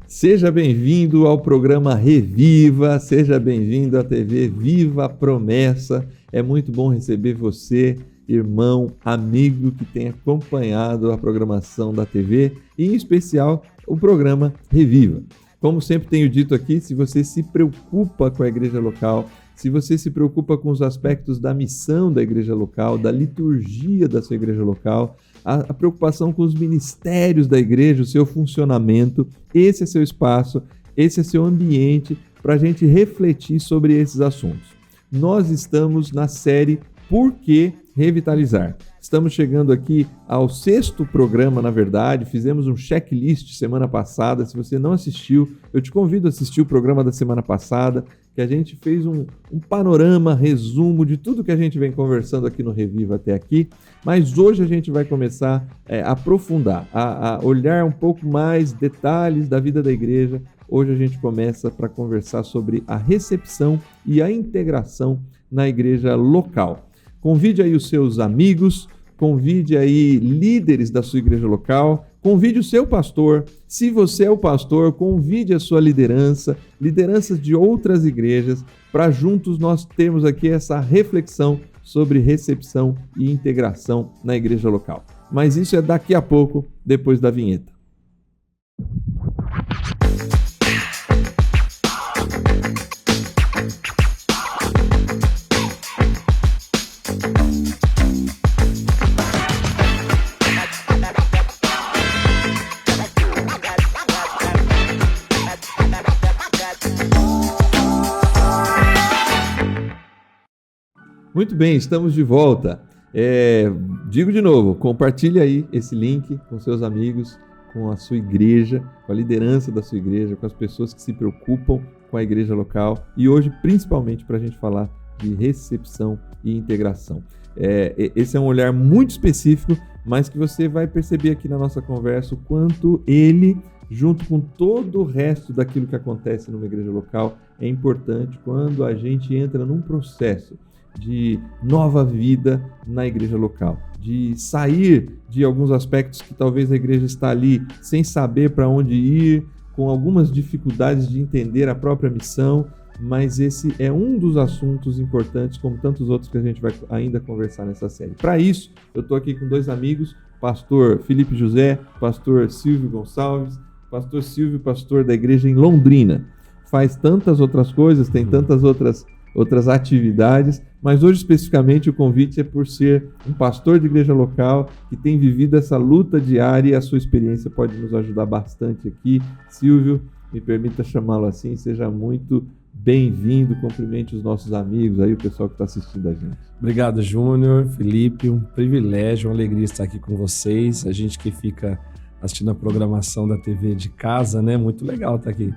Seja bem-vindo ao programa Reviva, seja bem-vindo à TV Viva a Promessa. É muito bom receber você, irmão, amigo que tem acompanhado a programação da TV e, em especial, o programa Reviva. Como sempre tenho dito aqui, se você se preocupa com a igreja local, se você se preocupa com os aspectos da missão da igreja local, da liturgia da sua igreja local, a preocupação com os ministérios da igreja, o seu funcionamento, esse é seu espaço, esse é seu ambiente para a gente refletir sobre esses assuntos. Nós estamos na série Por que Revitalizar? Estamos chegando aqui ao 6º programa, na verdade, fizemos um checklist semana passada. Se você não assistiu, eu te convido a assistir o programa da semana passada, que a gente fez um panorama, resumo de tudo que a gente vem conversando aqui no Reviva até aqui, mas hoje a gente vai começar a aprofundar, a olhar um pouco mais detalhes da vida da igreja. Hoje a gente começa para conversar sobre a recepção e a integração na igreja local. Convide aí os seus amigos, convide aí líderes da sua igreja local, convide o seu pastor. Se você é o pastor, convide a sua liderança, lideranças de outras igrejas, para juntos nós termos aqui essa reflexão sobre recepção e integração na igreja local. Mas isso é daqui a pouco, depois da vinheta. Muito bem, estamos de volta. Digo de novo, compartilhe aí esse link com seus amigos, com a sua igreja, com a liderança da sua igreja, com as pessoas que se preocupam com a igreja local e hoje, principalmente, para a gente falar de recepção e integração. Esse é um olhar muito específico, mas que você vai perceber aqui na nossa conversa o quanto ele, junto com todo o resto daquilo que acontece numa igreja local, é importante quando a gente entra num processo de nova vida na igreja local, de sair de alguns aspectos que talvez a igreja está ali sem saber para onde ir, com algumas dificuldades de entender a própria missão, mas esse é um dos assuntos importantes, como tantos outros que a gente vai ainda conversar nessa série. Para isso, eu estou aqui com dois amigos, pastor Felipe José, pastor Silvio Gonçalves. Pastor Silvio, pastor da igreja em Londrina, faz tantas outras coisas, tem tantas outras atividades, mas hoje especificamente o convite é por ser um pastor de igreja local que tem vivido essa luta diária e a sua experiência pode nos ajudar bastante aqui. Silvio, me permita chamá-lo assim, seja muito bem-vindo, cumprimente os nossos amigos aí, o pessoal que está assistindo a gente. Obrigado, Júnior, Felipe, um privilégio, uma alegria estar aqui com vocês, a gente que fica assistindo a programação da TV de casa, né? Muito legal estar aqui.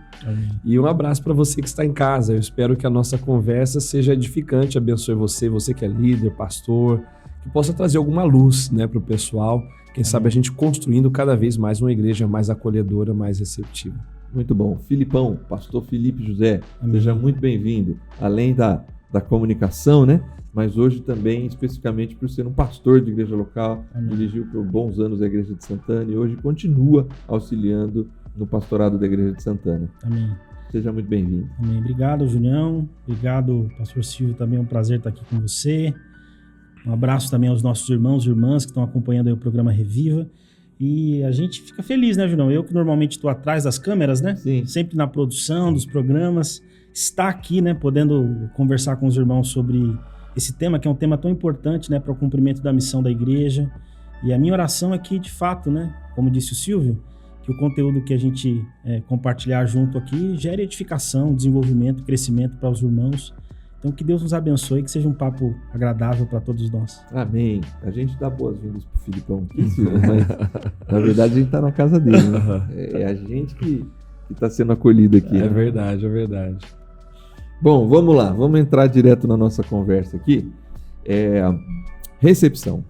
E um abraço para você que está em casa. Eu espero que a nossa conversa seja edificante, abençoe você que é líder, pastor, que possa trazer alguma luz, né, para o pessoal. Quem sabe a gente construindo cada vez mais uma igreja mais acolhedora, mais receptiva. Muito bom. Filipão, pastor Felipe José, seja muito bem-vindo. Além da comunicação, né? Mas hoje também, especificamente por ser um pastor de igreja local, dirigiu por bons anos a igreja de Santana e hoje continua auxiliando no pastorado da igreja de Santana. Amém. Seja muito bem-vindo. Amém. Obrigado, Julião. Obrigado, pastor Silvio, também é um prazer estar aqui com você. Um abraço também aos nossos irmãos e irmãs que estão acompanhando aí o programa Reviva. E a gente fica feliz, né, Julião? Eu que normalmente estou atrás das câmeras, né? Sim. Sempre na produção dos programas. Está aqui, né, podendo conversar com os irmãos sobre esse tema, que é um tema tão importante, né, para o cumprimento da missão da igreja. E a minha oração é que, de fato, né, como disse o Silvio, que o conteúdo que a gente compartilhar junto aqui gere edificação, desenvolvimento, crescimento para os irmãos. Então, que Deus nos abençoe, que seja um papo agradável para todos nós. Amém. A gente dá boas-vindas pro Filipão, mas na verdade a gente está na casa dele, né? É a gente que está sendo acolhido aqui. É né? verdade, é verdade. Bom, vamos lá, vamos entrar direto na nossa conversa aqui. Recepção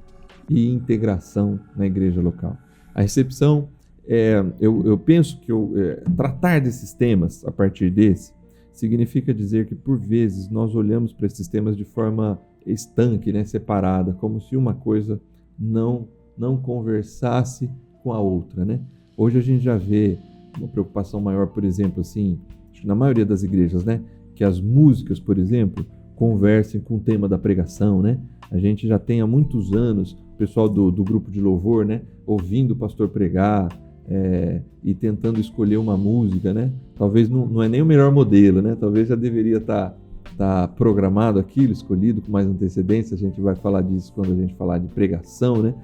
e integração na igreja local. A recepção, eu penso que tratar desses temas a partir desse significa dizer que, por vezes, nós olhamos para esses temas de forma estanque, né, separada, como se uma coisa não conversasse com a outra, né? Hoje a gente já vê uma preocupação maior, por exemplo, assim, na maioria das igrejas, né? Que as músicas, por exemplo, conversem com o tema da pregação, né? A gente já tem há muitos anos o pessoal do grupo de louvor, né? Ouvindo o pastor pregar e tentando escolher uma música, né? Talvez não é nem o melhor modelo, né? Talvez já deveria estar programado aquilo, escolhido com mais antecedência. A gente vai falar disso quando a gente falar de pregação, né?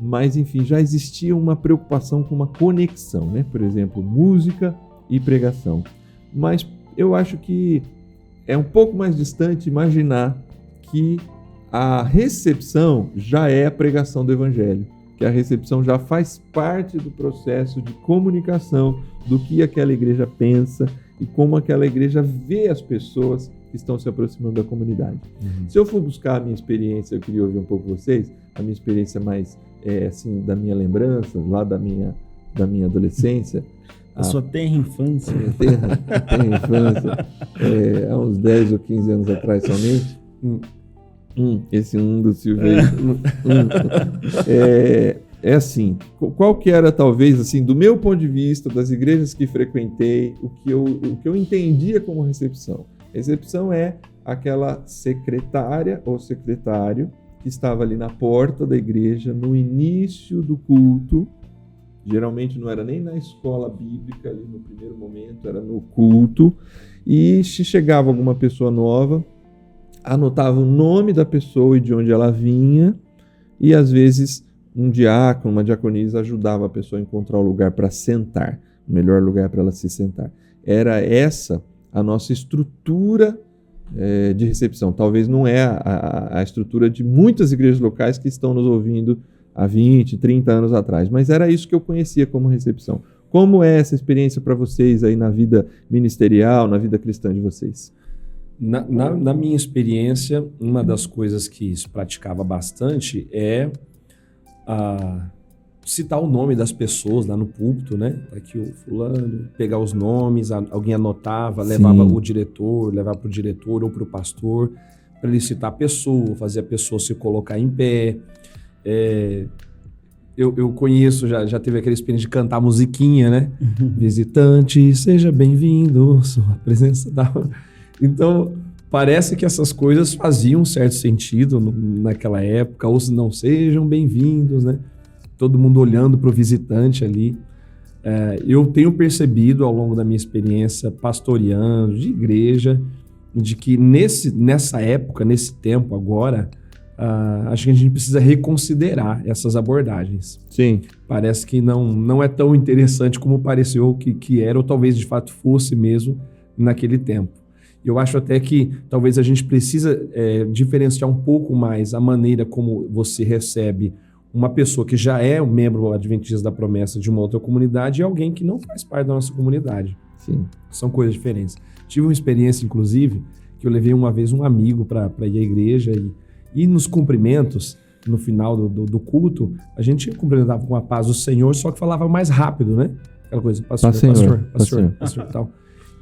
Mas, enfim, já existia uma preocupação com uma conexão, né? Por exemplo, música e pregação. Mas eu acho que é um pouco mais distante imaginar que a recepção já é a pregação do Evangelho, que a recepção já faz parte do processo de comunicação do que aquela igreja pensa e como aquela igreja vê as pessoas que estão se aproximando da comunidade. Se eu for buscar a minha experiência, eu queria ouvir um pouco vocês, a minha experiência mais assim, da minha lembrança, lá da minha adolescência. A sua tenra infância. Tenra infância. Há uns 10 ou 15 anos atrás somente. Esse do Silveira. É assim, qual que era talvez, assim, do meu ponto de vista, das igrejas que frequentei, o que eu entendia como recepção. Recepção é aquela secretária ou secretário que estava ali na porta da igreja, no início do culto. Geralmente não era nem na escola bíblica, ali no primeiro momento, era no culto. E se chegava alguma pessoa nova, anotava o nome da pessoa e de onde ela vinha, e às vezes um diácono, uma diaconisa ajudava a pessoa a encontrar o lugar para sentar, o melhor lugar para ela se sentar. Era essa a nossa estrutura de recepção. Talvez não é a estrutura de muitas igrejas locais que estão nos ouvindo há 20, 30 anos atrás, mas era isso que eu conhecia como recepção. Como é essa experiência para vocês aí na vida ministerial, na vida cristã de vocês? Na minha experiência, uma das coisas que se praticava bastante é citar o nome das pessoas lá no púlpito, né? Aqui o fulano, pegar os nomes, alguém anotava, levava o diretor, levava para o diretor ou para o pastor, para ele citar a pessoa, fazer a pessoa se colocar em pé. Eu conheço, já teve aquela experiência de cantar musiquinha, né? Visitante, seja bem-vindo, sua presença da... Então, parece que essas coisas faziam um certo sentido naquela época, ou se não, sejam bem-vindos, né? Todo mundo olhando para o visitante ali. Eu tenho percebido ao longo da minha experiência pastoreando, de igreja, de que nessa época, nesse tempo agora, acho que a gente precisa reconsiderar essas abordagens. Sim. Parece que não é tão interessante como pareceu que era, ou talvez de fato fosse mesmo naquele tempo. Eu acho até que talvez a gente precisa diferenciar um pouco mais a maneira como você recebe uma pessoa que já é um membro adventista da promessa de uma outra comunidade e alguém que não faz parte da nossa comunidade. Sim. São coisas diferentes. Tive uma experiência, inclusive, que eu levei uma vez um amigo para ir à igreja e nos cumprimentos, no final do culto, a gente cumprimentava com a paz do Senhor, só que falava mais rápido, né? Aquela coisa, pastor, tal.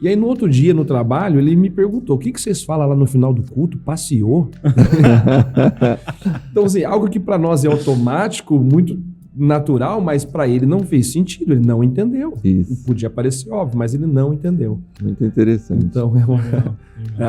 E aí, no outro dia, no trabalho, ele me perguntou, o que vocês falam lá no final do culto? Passeou? Então, assim, algo que para nós é automático, muito natural, mas para ele não fez sentido, ele não entendeu. Isso. Podia parecer óbvio, mas ele não entendeu. Muito interessante. Então,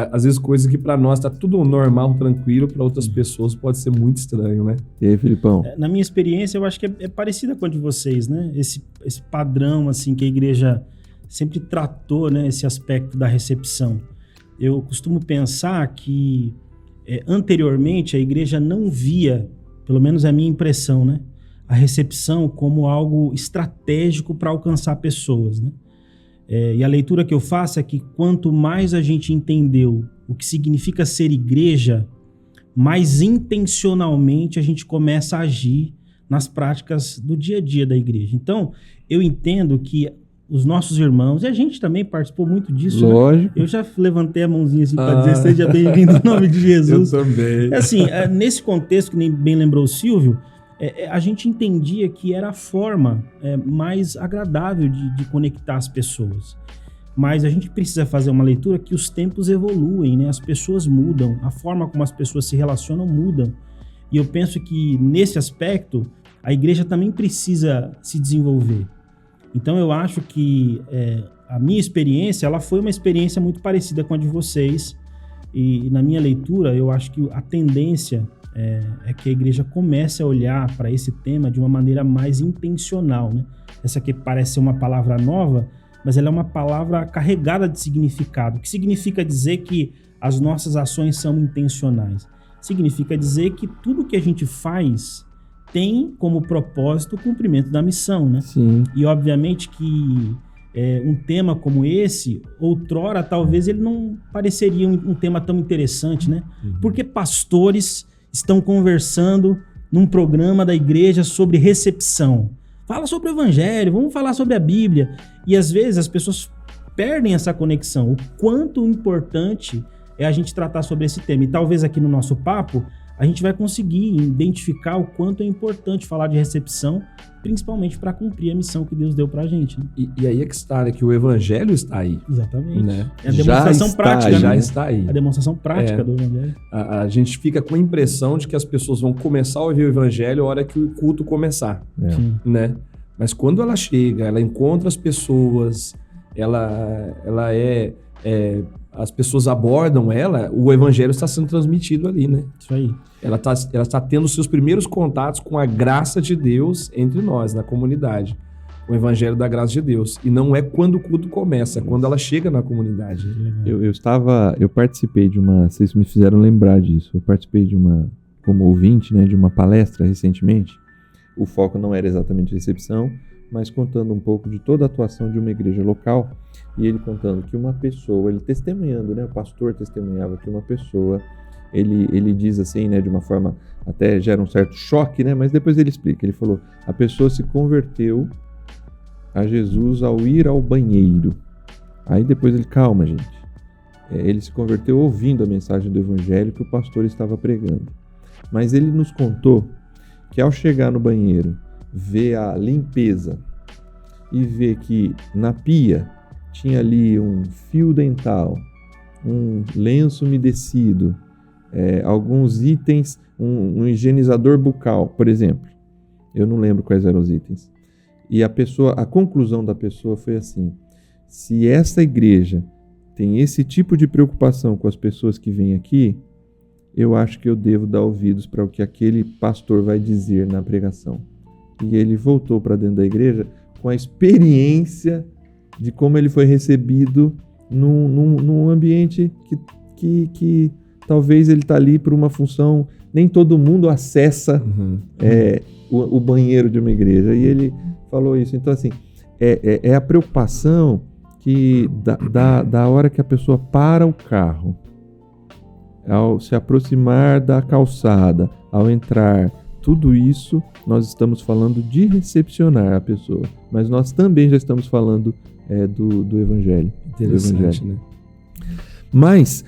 às vezes coisas que para nós tá tudo normal, tranquilo, para outras pessoas pode ser muito estranho, né? E aí, Filipão? Na minha experiência, eu acho que é parecida com a de vocês, né? Esse padrão, assim, que a igreja sempre tratou, né, esse aspecto da recepção. Eu costumo pensar que anteriormente a igreja não via, pelo menos é a minha impressão, né, a recepção como algo estratégico para alcançar pessoas, né? E a leitura que eu faço é que quanto mais a gente entendeu o que significa ser igreja, mais intencionalmente a gente começa a agir nas práticas do dia a dia da igreja. Então, eu entendo que os nossos irmãos, e a gente também participou muito disso. Lógico. Né? Eu já levantei a mãozinha assim para dizer, seja bem-vindo em nome de Jesus. Eu também. Assim, nesse contexto, que nem bem lembrou o Silvio, a gente entendia que era a forma mais agradável de conectar as pessoas. Mas a gente precisa fazer uma leitura que os tempos evoluem, né? As pessoas mudam, a forma como as pessoas se relacionam mudam. E eu penso que, nesse aspecto, a igreja também precisa se desenvolver. Então eu acho que a minha experiência, ela foi uma experiência muito parecida com a de vocês, e na minha leitura eu acho que a tendência é que a igreja comece a olhar para esse tema de uma maneira mais intencional, né? Essa aqui parece ser uma palavra nova, mas ela é uma palavra carregada de significado, que significa dizer que as nossas ações são intencionais. Significa dizer que tudo que a gente faz tem como propósito o cumprimento da missão, né? Sim. E obviamente que um tema como esse, outrora, talvez ele não pareceria um tema tão interessante, né? Porque pastores estão conversando num programa da igreja sobre recepção. Fala sobre o evangelho, vamos falar sobre a Bíblia. E às vezes as pessoas perdem essa conexão. O quanto importante é a gente tratar sobre esse tema. E talvez aqui no nosso papo a gente vai conseguir identificar o quanto é importante falar de recepção, principalmente para cumprir a missão que Deus deu para a gente. Né? E aí é que está, né? Que o evangelho está aí. Exatamente. Né? É a demonstração prática. Já né? está aí. A demonstração prática do evangelho. A gente fica com a impressão de que as pessoas vão começar a ouvir o evangelho a hora que o culto começar. Né? Mas quando ela chega, ela encontra as pessoas, as pessoas abordam ela, o evangelho está sendo transmitido ali, né? Isso aí. Ela está tendo seus primeiros contatos com a graça de Deus entre nós, na comunidade. O evangelho da graça de Deus. E não é quando o culto começa, é quando ela chega na comunidade. Eu participei de uma, vocês me fizeram lembrar disso, eu participei de uma, como ouvinte, né, de uma palestra recentemente. O foco não era exatamente recepção, mas contando um pouco de toda a atuação de uma igreja local, e ele contando que uma pessoa, ele testemunhando, né, o pastor testemunhava que uma pessoa, ele diz assim, né, de uma forma, até gera um certo choque, né, mas depois ele explica, ele falou, a pessoa se converteu a Jesus ao ir ao banheiro. Aí depois ele, calma gente, ele se converteu ouvindo a mensagem do evangelho que o pastor estava pregando, mas ele nos contou que ao chegar no banheiro, ver a limpeza e ver que na pia tinha ali um fio dental, um lenço umedecido, alguns itens, um higienizador bucal, por exemplo. Eu não lembro quais eram os itens. E a conclusão da pessoa foi assim, se essa igreja tem esse tipo de preocupação com as pessoas que vêm aqui, eu acho que eu devo dar ouvidos para o que aquele pastor vai dizer na pregação. E ele voltou para dentro da igreja com a experiência de como ele foi recebido num ambiente que talvez ele está ali por uma função, nem todo mundo acessa o banheiro de uma igreja. E ele falou isso. Então, assim, é a preocupação que da hora que a pessoa para o carro, ao se aproximar da calçada, ao entrar, tudo isso nós estamos falando de recepcionar a pessoa, mas nós também já estamos falando do evangelho. Interessante, né? Mas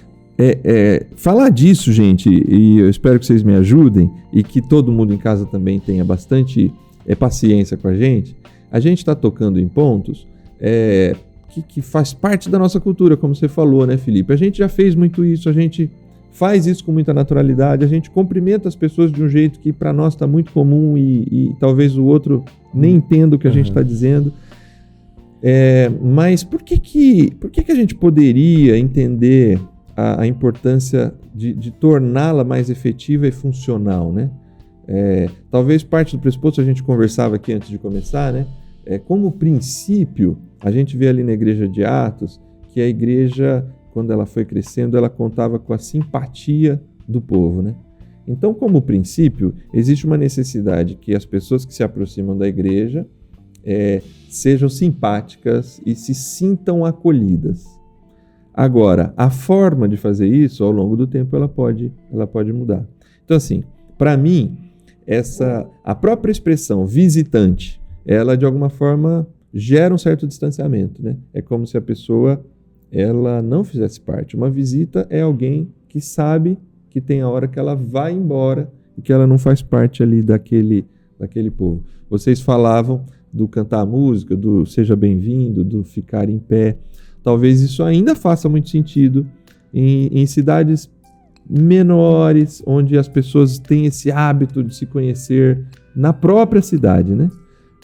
falar disso, gente, e eu espero que vocês me ajudem e que todo mundo em casa também tenha bastante paciência com a gente está tocando em pontos que faz parte da nossa cultura, como você falou, né, Felipe? A gente já fez muito isso, a gente faz isso com muita naturalidade, a gente cumprimenta as pessoas de um jeito que para nós está muito comum e talvez o outro nem entenda o que a gente está dizendo. Mas por que a gente poderia entender a importância de torná-la mais efetiva e funcional, né? Talvez parte do pressuposto, a gente conversava aqui antes de começar, né? Como princípio, a gente vê ali na igreja de Atos que a igreja, quando ela foi crescendo, ela contava com a simpatia do povo, né? Então, como princípio, existe uma necessidade que as pessoas que se aproximam da igreja sejam simpáticas e se sintam acolhidas. Agora, a forma de fazer isso, ao longo do tempo, ela pode mudar. Então, assim, para mim, a própria expressão visitante, ela, de alguma forma, gera um certo distanciamento, né? É como se a pessoa ela não fizesse parte. Uma visita é alguém que sabe que tem a hora que ela vai embora e que ela não faz parte ali daquele povo. Vocês falavam do cantar a música, do seja bem-vindo, do ficar em pé. Talvez isso ainda faça muito sentido em cidades menores, onde as pessoas têm esse hábito de se conhecer na própria cidade, né?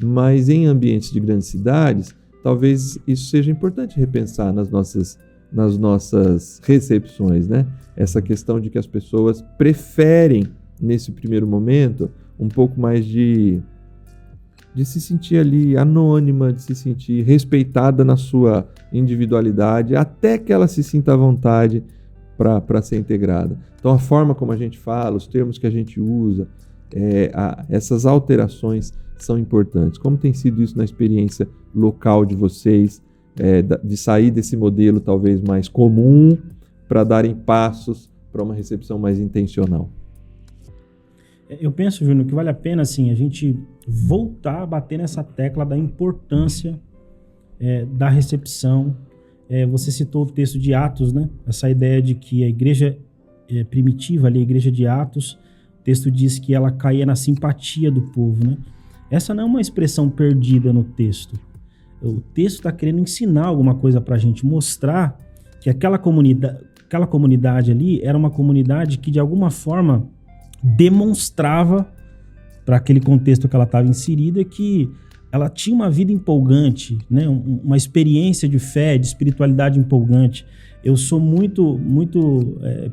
mas em ambientes de grandes cidades, talvez isso seja importante repensar nas nossas recepções, né? Essa questão de que as pessoas preferem, nesse primeiro momento, um pouco mais de se sentir ali anônima, de se sentir respeitada na sua individualidade, até que ela se sinta à vontade para ser integrada. Então, a forma como a gente fala, os termos que a gente usa, essas alterações são importantes. Como tem sido isso na experiência local de vocês, de sair desse modelo talvez mais comum para darem passos para uma recepção mais intencional? Eu penso, Júnior, que vale a pena assim, a gente voltar a bater nessa tecla da importância da recepção. Você citou o texto de Atos, né? Essa ideia de que a igreja primitiva, ali, a igreja de Atos, o texto diz que ela caía na simpatia do povo, né? Essa não é uma expressão perdida no texto. O texto está querendo ensinar alguma coisa para a gente, mostrar que aquela comunidade ali era uma comunidade que, de alguma forma, demonstrava para aquele contexto que ela estava inserida que ela tinha uma vida empolgante, né? Uma experiência de fé, de espiritualidade empolgante. Eu sou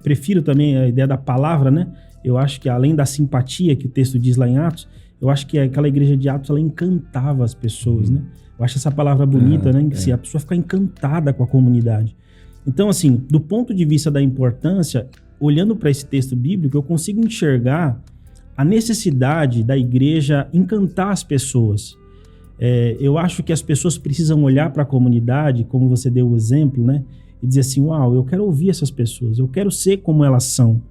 prefiro também a ideia da palavra, né? Eu acho que além da simpatia que o texto diz lá em Atos, eu acho que aquela igreja de Atos, ela encantava as pessoas, né? Eu acho essa palavra bonita, né? Que a pessoa fica encantada com a comunidade. Então, assim, do ponto de vista da importância, olhando para esse texto bíblico, eu consigo enxergar a necessidade da igreja encantar as pessoas. Eu acho que as pessoas precisam olhar para a comunidade, como você deu o exemplo, né? E dizer assim, uau, eu quero ouvir essas pessoas, eu quero ser como elas são.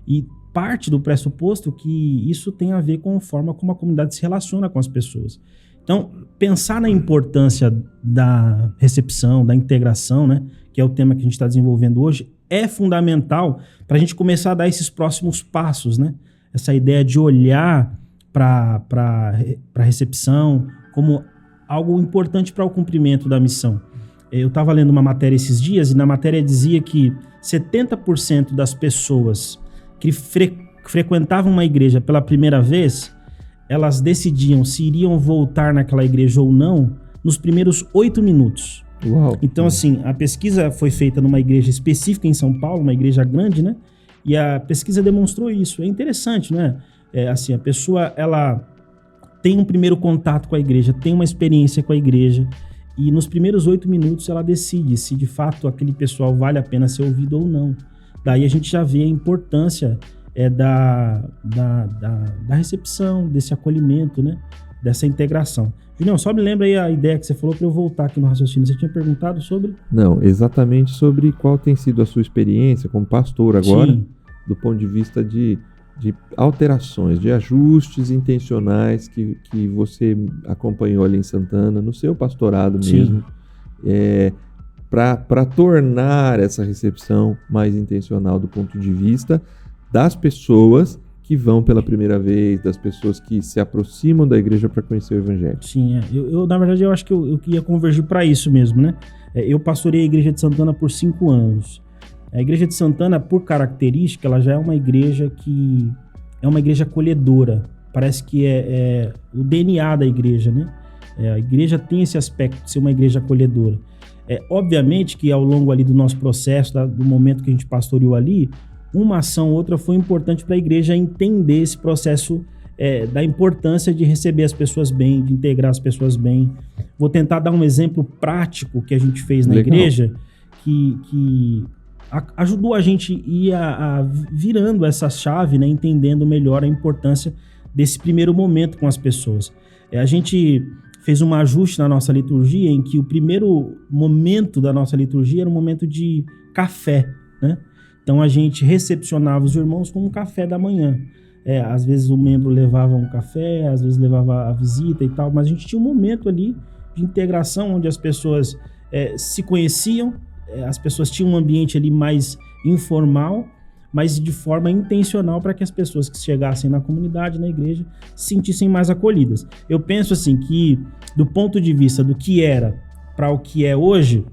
E parte do pressuposto que isso tem a ver com a forma como a comunidade se relaciona com as pessoas. Então, pensar na importância da recepção, da integração, né? Que é o tema que a gente está desenvolvendo hoje, é fundamental para a gente começar a dar esses próximos passos, né? Essa ideia de olhar para a recepção como algo importante para o cumprimento da missão. Eu estava lendo uma matéria esses dias e na matéria dizia que 70% das pessoas que frequentavam uma igreja pela primeira vez, elas decidiam se iriam voltar naquela igreja ou não nos primeiros 8 minutos. Uau. Então, assim, a pesquisa foi feita numa igreja específica em São Paulo, uma igreja grande, né? E a pesquisa demonstrou isso. É interessante, né? Assim, a pessoa, ela tem um primeiro contato com a igreja, tem uma experiência com a igreja, e nos primeiros 8 minutos ela decide se de fato aquele pessoal vale a pena ser ouvido ou não. Daí a gente já vê a importância da recepção, desse acolhimento, né? Dessa integração. Julião, só me lembra aí a ideia que você falou para eu voltar aqui no raciocínio. Você tinha perguntado sobre? Não, exatamente sobre qual tem sido a sua experiência como pastor agora, Sim. Do ponto de vista de alterações, de ajustes intencionais que você acompanhou ali em Santana, no seu pastorado mesmo, para tornar essa recepção mais intencional do ponto de vista das pessoas que vão pela primeira vez, das pessoas que se aproximam da igreja para conhecer o evangelho. Sim, eu na verdade eu acho que eu ia convergir para isso mesmo, né? Eu pastorei a igreja de Santana por 5 anos. A igreja de Santana, por característica, ela já é uma igreja que é uma igreja acolhedora. Parece que é o DNA da igreja, né? A igreja tem esse aspecto de ser uma igreja acolhedora. Obviamente que ao longo ali do nosso processo, do momento que a gente pastoreou ali, uma ação ou outra foi importante para a igreja entender esse processo da importância de receber as pessoas bem, de integrar as pessoas bem. Vou tentar dar um exemplo prático que a gente fez na igreja, que ajudou a gente ir virando essa chave, né, entendendo melhor a importância desse primeiro momento com as pessoas. A gente fez um ajuste na nossa liturgia em que o primeiro momento da nossa liturgia era um momento de café, né? Então a gente recepcionava os irmãos com um café da manhã. Às vezes o membro levava um café, às vezes levava a visita e tal, mas a gente tinha um momento ali de integração onde as pessoas se conheciam, as pessoas tinham um ambiente ali mais informal, mas de forma intencional para que as pessoas que chegassem na comunidade, na igreja, se sentissem mais acolhidas. Eu penso assim que, do ponto de vista do que era para o que é hoje,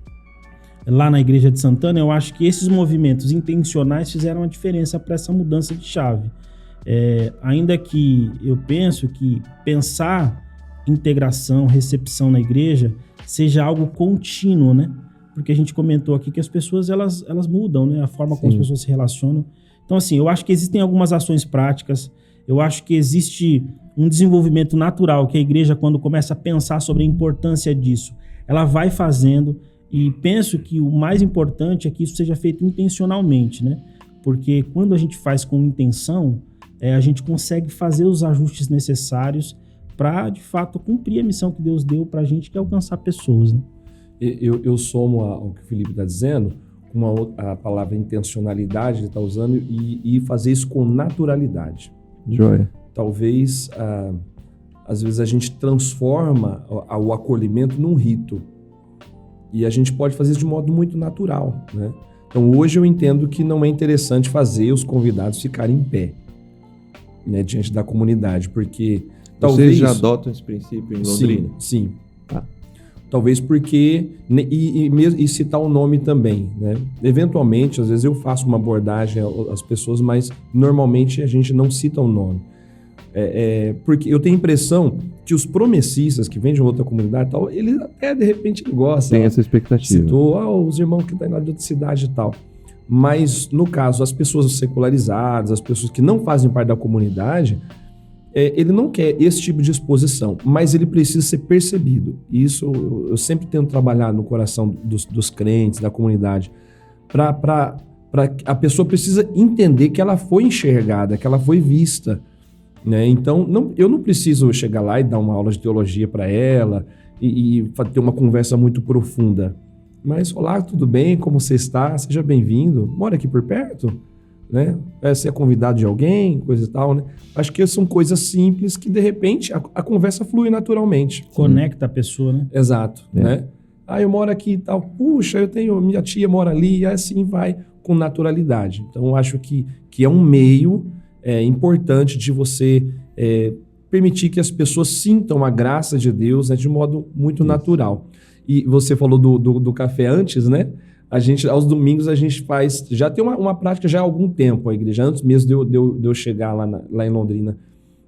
lá na igreja de Santana, eu acho que esses movimentos intencionais fizeram a diferença para essa mudança de chave. Ainda que eu penso que pensar integração, recepção na igreja seja algo contínuo, né? Porque a gente comentou aqui que as pessoas, elas mudam, né? A forma como as pessoas se relacionam. Então, assim, eu acho que existem algumas ações práticas, eu acho que existe um desenvolvimento natural que a igreja, quando começa a pensar sobre a importância disso, ela vai fazendo, e penso que o mais importante é que isso seja feito intencionalmente, né? Porque quando a gente faz com intenção, a gente consegue fazer os ajustes necessários para, de fato, cumprir a missão que Deus deu para a gente, que é alcançar pessoas, né? Eu somo ao que o Felipe está dizendo, com a palavra intencionalidade ele está usando, e fazer isso com naturalidade. Joia. Talvez, às vezes, a gente transforma o acolhimento num rito. E a gente pode fazer isso de modo muito natural, né? Então, hoje eu entendo que não é interessante fazer os convidados ficarem em pé, né, diante da comunidade, porque talvez... Vocês já adotam esse princípio em Londrina? Sim. Tá. Talvez porque... E citar o nome também, né? Eventualmente, às vezes eu faço uma abordagem às pessoas, mas normalmente a gente não cita o nome. Porque eu tenho a impressão que os promessistas que vêm de outra comunidade e tal, eles até de repente gostam. Tem essa expectativa. Citou os irmãos que estão lá de outra cidade e tal. Mas, no caso, as pessoas secularizadas, as pessoas que não fazem parte da comunidade, ele não quer esse tipo de exposição, mas ele precisa ser percebido. E isso eu sempre tento trabalhar no coração dos crentes, da comunidade, para a pessoa precisa entender que ela foi enxergada, que ela foi vista, né? Então, eu não preciso chegar lá e dar uma aula de teologia para ela e ter uma conversa muito profunda. Mas, olá, tudo bem? Como você está? Seja bem-vindo. Mora aqui por perto? Né? Você é convidado de alguém? Coisa e tal, né? Acho que são coisas simples que, de repente, a conversa flui naturalmente. Conecta a pessoa, né? Exato, né? Eu moro aqui e tal. Puxa, minha tia mora ali, e assim vai com naturalidade. Então, eu acho que é um meio importante de você permitir que as pessoas sintam a graça de Deus, né, de modo muito natural. E você falou do café antes, né? Aos domingos a gente faz... Já tem uma prática já há algum tempo, a igreja, antes mesmo de eu chegar lá em Londrina.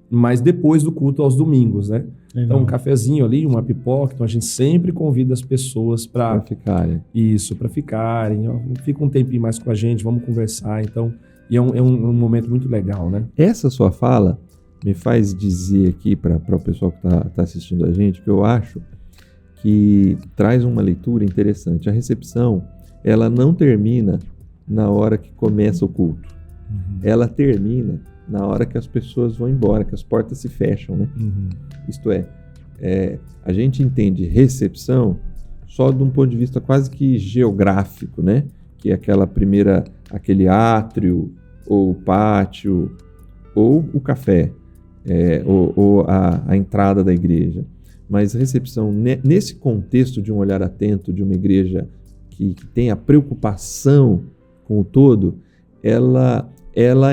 Mas depois do culto aos domingos, né? Legal. Então, um cafezinho ali, uma pipoca. Então, a gente sempre convida as pessoas para ficarem. Isso, para ficarem. Ó, fica um tempinho mais com a gente, vamos conversar. Então, e é um momento muito legal, né? Essa sua fala me faz dizer aqui para o pessoal que tá assistindo a gente, que eu acho que traz uma leitura interessante. A recepção, ela não termina na hora que começa o culto. Uhum. Ela termina na hora que as pessoas vão embora, que as portas se fecham, né? Uhum. Isto a gente entende recepção só de um ponto de vista quase que geográfico, né? Que é aquele átrio, ou o pátio, ou o café, ou a entrada da igreja. Mas recepção, nesse contexto de um olhar atento, de uma igreja que tem a preocupação com o todo, ela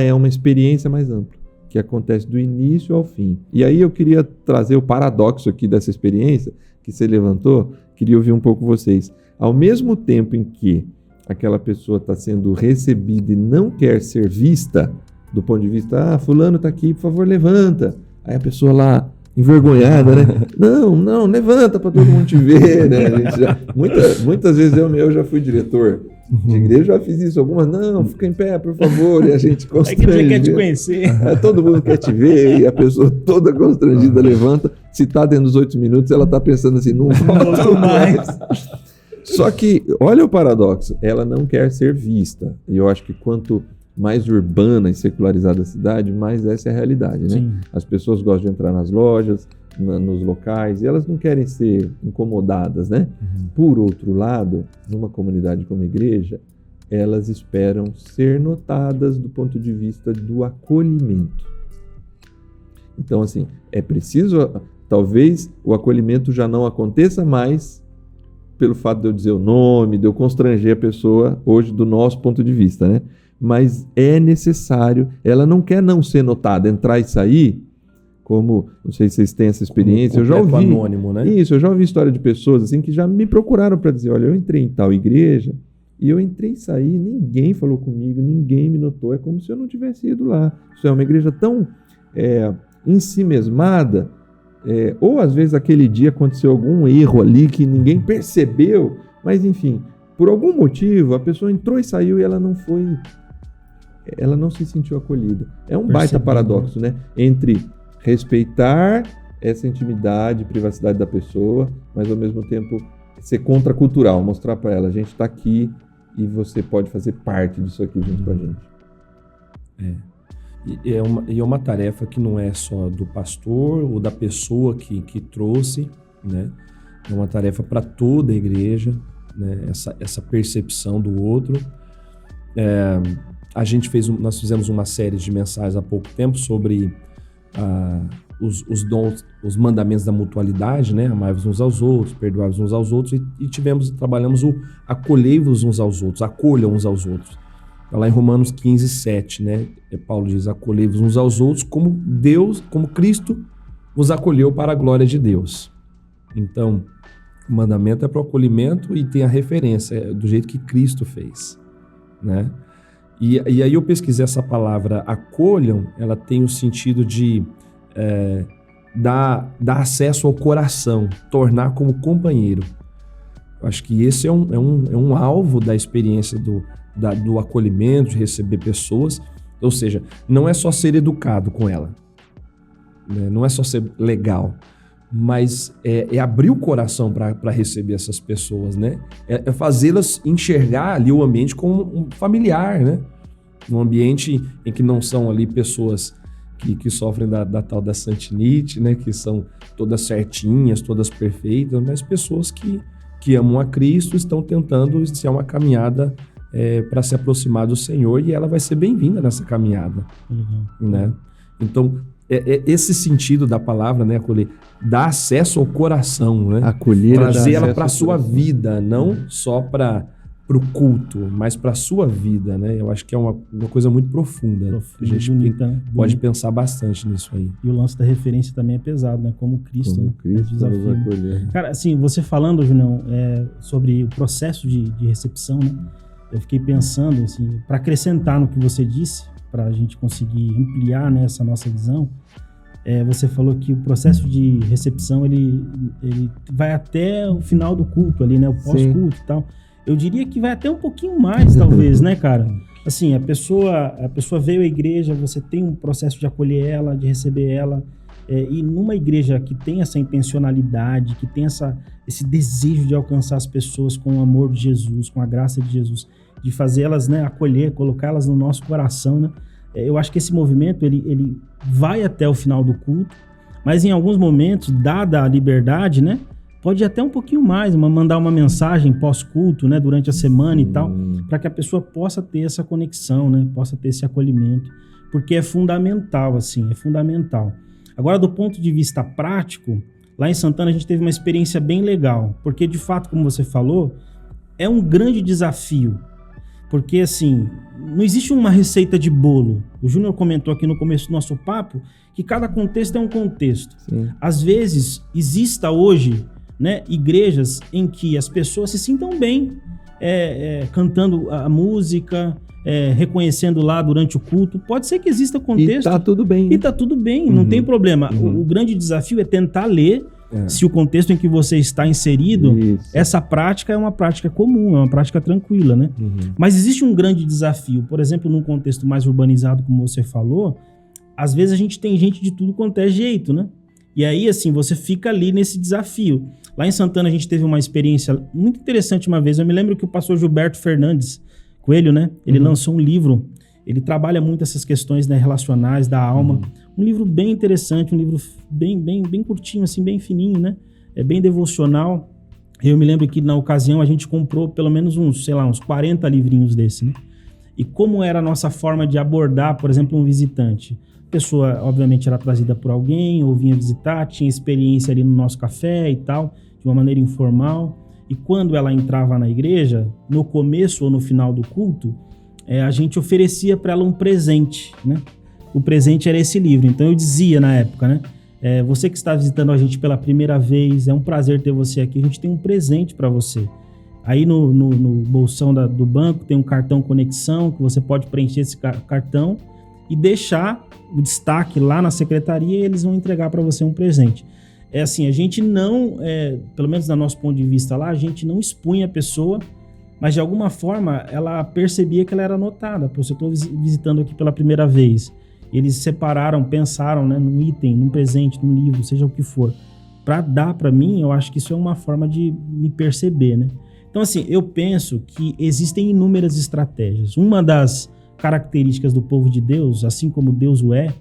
é uma experiência mais ampla, que acontece do início ao fim. E aí eu queria trazer o paradoxo aqui dessa experiência que você levantou, queria ouvir um pouco vocês. Ao mesmo tempo em que aquela pessoa está sendo recebida e não quer ser vista, do ponto de vista, fulano está aqui, por favor, levanta. Aí a pessoa lá, envergonhada, né? Não, levanta para todo mundo te ver, né? A gente muitas vezes eu já fui diretor de igreja, já fiz isso algumas, não, fica em pé, por favor, e a gente constrange. A igreja quer te conhecer. Todo mundo quer te ver, e a pessoa toda constrangida levanta, se está dentro dos 8 minutos, ela está pensando assim, não volto mais. Só que, olha o paradoxo, ela não quer ser vista, e eu acho que quanto mais urbana e secularizada a cidade, mais essa é a realidade, né? Sim. As pessoas gostam de entrar nas lojas, nos locais, e elas não querem ser incomodadas, né? Uhum. Por outro lado, numa comunidade como a igreja, elas esperam ser notadas do ponto de vista do acolhimento. Então, assim, é preciso, talvez o acolhimento já não aconteça mais pelo fato de eu dizer o nome, de eu constranger a pessoa, hoje, do nosso ponto de vista, né? Mas é necessário, ela não quer não ser notada, entrar e sair, como, não sei se vocês têm essa experiência, eu já ouvi anônimo, né? Isso, eu já ouvi história de pessoas assim que já me procuraram para dizer, olha, eu entrei em tal igreja e eu entrei e saí, ninguém falou comigo, ninguém me notou, é como se eu não tivesse ido lá. Isso é uma igreja tão em si mesmada, ou às vezes aquele dia aconteceu algum erro ali que ninguém percebeu, mas enfim, por algum motivo a pessoa entrou e saiu e ela não se sentiu acolhida. É um baita paradoxo, né? Entre respeitar essa intimidade, privacidade da pessoa, mas ao mesmo tempo ser contracultural, mostrar para ela, a gente está aqui e você pode fazer parte disso aqui junto com a gente. É uma tarefa que não é só do pastor ou da pessoa que trouxe, né? É uma tarefa para toda a igreja, né? Essa percepção do outro. Nós fizemos uma série de mensagens há pouco tempo sobre os dons, os mandamentos da mutualidade, né? Amai-vos uns aos outros, perdoai-vos uns aos outros, e trabalhamos o acolhei-vos uns aos outros, acolham uns aos outros. Está lá em Romanos 15:7, né? Paulo diz, acolhei-vos uns aos outros como Cristo vos acolheu para a glória de Deus. Então, o mandamento é para o acolhimento e tem a referência do jeito que Cristo fez, né? E aí eu pesquisei essa palavra acolham, ela tem o sentido de dar acesso ao coração, tornar como companheiro. Eu acho que esse é um alvo da experiência do acolhimento, de receber pessoas. Ou seja, não é só ser educado com ela, né? Não é só ser legal, mas é abrir o coração para receber essas pessoas, né? É fazê-las enxergar ali o ambiente como um familiar, né? Um ambiente em que não são ali pessoas que sofrem da tal da santinite, né? Que são todas certinhas, todas perfeitas, mas pessoas que amam a Cristo, estão tentando iniciar uma caminhada para se aproximar do Senhor, e ela vai ser bem-vinda nessa caminhada, né? Então, esse sentido da palavra, né, acolher, dá acesso ao coração, né? Acolher, trazer ela para a sua vida, não só para o culto, mas para a sua vida, né? Eu acho que é uma coisa muito profunda. A gente pode pensar bastante nisso aí. E o lance da referência também é pesado, né? Como Cristo, como né? Cristo desafio. Nos acolher. Cara, assim, você falando, Junião, sobre o processo de recepção, né? Eu fiquei pensando, assim, para acrescentar no que você disse, para a gente conseguir ampliar, né, essa nossa visão, você falou que o processo de recepção, ele vai até o final do culto ali, né? O pós-culto e tal. Eu diria que vai até um pouquinho mais, talvez, né, cara? Assim, a pessoa veio à igreja, você tem um processo de acolher ela, de receber ela, e numa igreja que tem essa intencionalidade, que tem esse desejo de alcançar as pessoas com o amor de Jesus, com a graça de Jesus, de fazê-las, né, acolher, colocá-las no nosso coração, né? Eu acho que esse movimento, ele vai até o final do culto, mas em alguns momentos, dada a liberdade, né, pode ir até um pouquinho mais, mandar uma mensagem pós-culto, né, durante a semana e tal, para que a pessoa possa ter essa conexão, né, possa ter esse acolhimento, porque é fundamental, assim, é fundamental. Agora, do ponto de vista prático, lá em Santana a gente teve uma experiência bem legal, porque de fato, como você falou, é um grande desafio, porque assim, não existe uma receita de bolo. O Júnior comentou aqui no começo do nosso papo que cada contexto é um contexto. Sim. Às vezes, exista hoje, né, igrejas em que as pessoas se sintam bem cantando a música, reconhecendo lá durante o culto. Pode ser que exista contexto. E tá tudo bem. E tá tudo bem, não tem problema. O grande desafio é tentar ler se o contexto em que você está inserido, essa prática é uma prática comum, é uma prática tranquila, né? Mas existe um grande desafio. Por exemplo, num contexto mais urbanizado, como você falou, às vezes a gente tem gente de tudo quanto é jeito, né? E aí, assim, você fica ali nesse desafio. Lá em Santana a gente teve uma experiência muito interessante uma vez. Eu me lembro que o pastor Gilberto Fernandes Coelho, né? Ele lançou um livro. Ele trabalha muito essas questões, né, relacionais da alma. Um livro bem interessante, um livro bem curtinho, assim, bem fininho, né? É bem devocional. Eu me lembro que na ocasião a gente comprou pelo menos uns 40 livrinhos desse, né? E como era a nossa forma de abordar, por exemplo, um visitante? A pessoa, obviamente, era trazida por alguém, ou vinha visitar, tinha experiência ali no nosso café e tal, de uma maneira informal. E quando ela entrava na igreja, no começo ou no final do culto, a gente oferecia para ela um presente, né? O presente era esse livro. Então eu dizia na época, né? Você que está visitando a gente pela primeira vez, é um prazer ter você aqui, a gente tem um presente para você. Aí no bolsão do banco tem um cartão conexão, que você pode preencher esse cartão e deixar o destaque lá na secretaria e eles vão entregar para você um presente. é assim, a gente não, pelo menos do nosso ponto de vista lá, a gente não expunha a pessoa, mas de alguma forma ela percebia que ela era notada. Pô, se eu estou visitando aqui pela primeira vez, eles separaram, pensaram, né, num item, num presente, num livro, seja o que for, para dar para mim, eu acho que isso é uma forma de me perceber, né? Então, assim, eu penso que existem inúmeras estratégias. Uma das características do povo de Deus, assim como Deus o é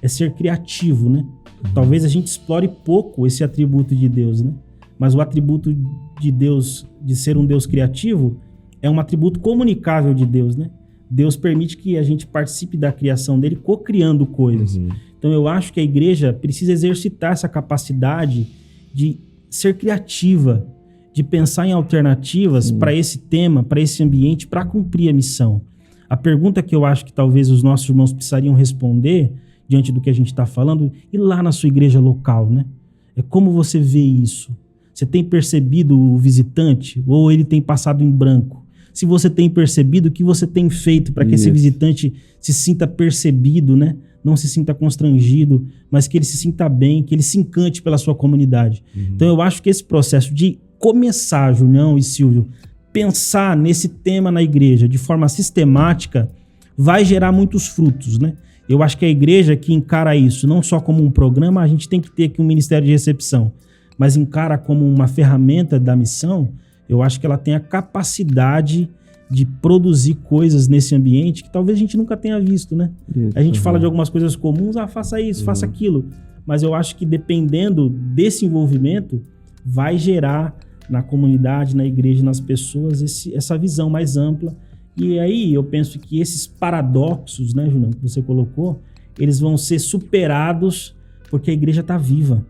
ser criativo, né? Talvez a gente explore pouco esse atributo de Deus, né? Mas o atributo de Deus, de ser um Deus criativo, é um atributo comunicável de Deus, né? Deus permite que a gente participe da criação dele, co-criando coisas. Então eu acho que a igreja precisa exercitar essa capacidade de ser criativa, de pensar em alternativas para esse tema, para esse ambiente, para cumprir a missão. A pergunta que eu acho que talvez os nossos irmãos precisariam responder diante do que a gente está falando, e lá na sua igreja local, né? É como você vê isso? Você tem percebido o visitante ou ele tem passado em branco? Se você tem percebido, o que você tem feito para que esse visitante se sinta percebido, né? Não se sinta constrangido, mas que ele se sinta bem, que ele se encante pela sua comunidade. Então eu acho que esse processo de começar, Junião e Silvio, pensar nesse tema na igreja de forma sistemática vai gerar muitos frutos, né? Eu acho que a igreja que encara isso não só como um programa, a gente tem que ter aqui um ministério de recepção, mas encara como uma ferramenta da missão, eu acho que ela tem a capacidade de produzir coisas nesse ambiente que talvez a gente nunca tenha visto, né? A gente fala de algumas coisas comuns, faça isso, faça aquilo, mas eu acho que dependendo desse envolvimento, vai gerar na comunidade, na igreja, nas pessoas, essa visão mais ampla. E aí eu penso que esses paradoxos, né, Julião, que você colocou, eles vão ser superados porque a igreja está viva.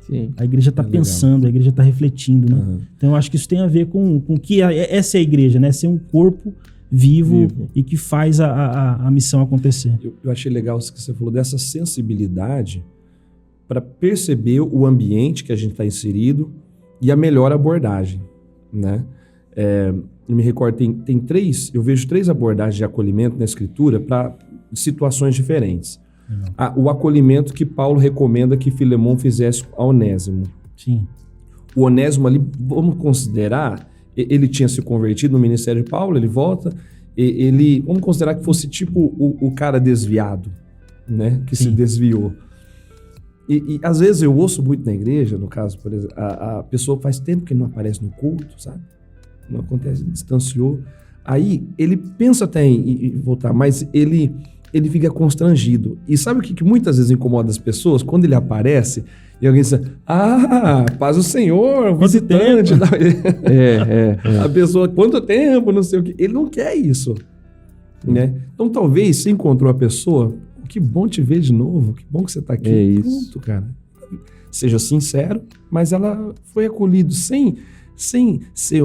Sim. A igreja está pensando, a igreja está refletindo, né? Então eu acho que isso tem a ver com que essa é a igreja, né? Ser um corpo vivo e que faz a missão acontecer. Eu achei legal isso que você falou, dessa sensibilidade para perceber o ambiente que a gente está inserido e a melhor abordagem, né? Eu me recordo, eu vejo 3 abordagens de acolhimento na Escritura para situações diferentes. O acolhimento que Paulo recomenda que Filemão fizesse a Onésimo. Sim. O Onésimo ali, vamos considerar, ele tinha se convertido no ministério de Paulo, ele volta, vamos considerar que fosse tipo o cara desviado, né? Que se desviou. E às vezes eu ouço muito na igreja, no caso, por exemplo, a pessoa faz tempo que não aparece no culto, sabe? Não acontece, distanciou. Aí ele pensa até em voltar, mas ele fica constrangido. E sabe o que muitas vezes incomoda as pessoas? Quando ele aparece e alguém diz, paz o Senhor, visitante. A pessoa, quanto tempo, não sei o quê. Ele não quer isso, né? Então talvez você encontrou a pessoa, que bom te ver de novo, que bom que você está aqui. É isso. Pronto, cara. Seja sincero, mas ela foi acolhida sem ser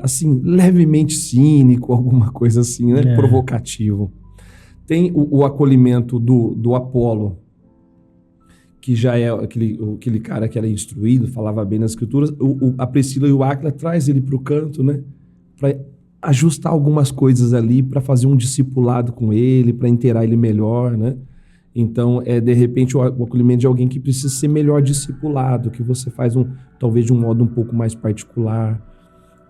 assim, levemente cínico, alguma coisa assim, né? Provocativo. Tem o acolhimento do Apolo, que já é aquele cara que era instruído, falava bem nas escrituras. A Priscila e o Áquila traz ele para o canto, né? Para ajustar algumas coisas ali, para fazer um discipulado com ele, para inteirar ele melhor, né? Então, de repente, o acolhimento de alguém que precisa ser melhor discipulado, que você faz talvez de um modo um pouco mais particular.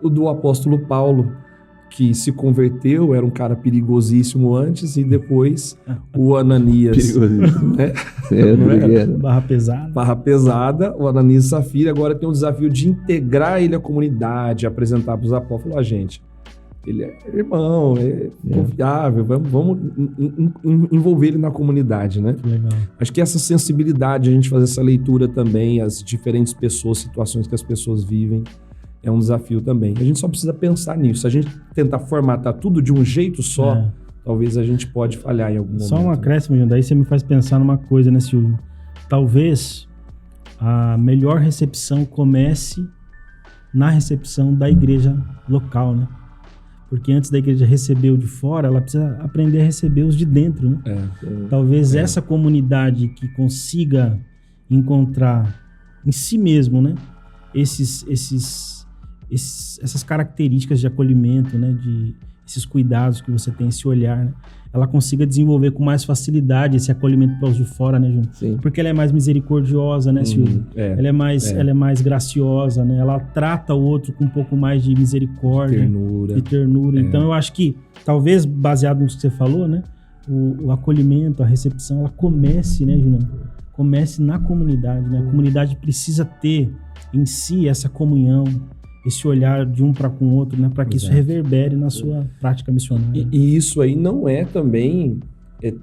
O do apóstolo Paulo, que se converteu, era um cara perigosíssimo antes, e depois o Ananias. Perigosíssimo. Né? Barra pesada. O Ananias e Safira agora tem o desafio de integrar ele à comunidade, apresentar para os apóstolos, gente. Ele é irmão, é confiável, vamos envolver ele na comunidade, né? Legal. Acho que essa sensibilidade, a gente fazer essa leitura também, as diferentes pessoas, situações que as pessoas vivem, é um desafio também. A gente só precisa pensar nisso. Se a gente tentar formatar tudo de um jeito só, talvez a gente pode falhar em algum momento. Só um acréscimo, daí você me faz pensar numa coisa, né, Silvio? Talvez a melhor recepção comece na recepção da igreja local, né? Porque antes da igreja receber o de fora, ela precisa aprender a receber os de dentro, né? Talvez essa comunidade que consiga encontrar em si mesmo, né? Essas características de acolhimento, né? esses cuidados que você tem, esse olhar, né? Ela consiga desenvolver com mais facilidade esse acolhimento para os de fora, né, Júnior? Sim. Porque ela é mais misericordiosa, né, Silvio? Ela é mais graciosa, né? Ela trata o outro com um pouco mais de misericórdia. Ternura. De ternura. Então, eu acho que, talvez, baseado no que você falou, né? O acolhimento, a recepção, ela comece, né, Júnior? Comece na comunidade, né? A comunidade precisa ter em si essa comunhão, esse olhar de um para com o outro, né, para que isso reverbere na sua prática missionária. E isso aí não é também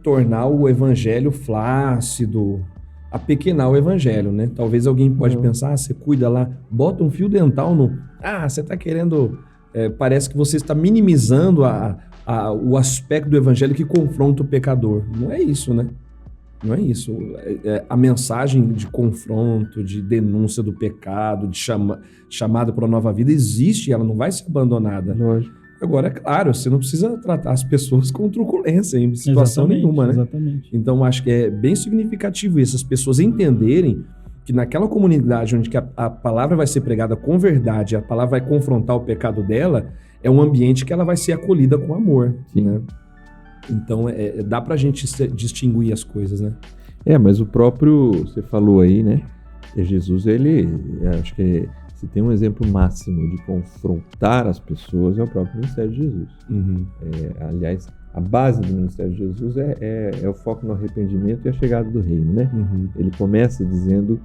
tornar o evangelho flácido, apequenar o evangelho, né? Talvez alguém pode pensar, você cuida lá, bota um fio dental no... você está querendo... parece que você está minimizando o aspecto do evangelho que confronta o pecador. Não é isso, né? Não é isso. A mensagem de confronto, de denúncia do pecado, de chamada para uma nova vida existe, ela não vai ser abandonada. Lógico. Agora, é claro, você não precisa tratar as pessoas com truculência em situação nenhuma, né? Exatamente. Então, acho que é bem significativo isso, as pessoas entenderem que naquela comunidade onde que a palavra vai ser pregada com verdade, a palavra vai confrontar o pecado dela, é um ambiente que ela vai ser acolhida com amor, né? Então, dá pra gente distinguir as coisas, né? Mas o próprio, você falou aí, né? Jesus, acho que se tem um exemplo máximo de confrontar as pessoas, é o próprio ministério de Jesus. Aliás, a base do ministério de Jesus é o foco no arrependimento e a chegada do reino, né? Ele começa dizendo,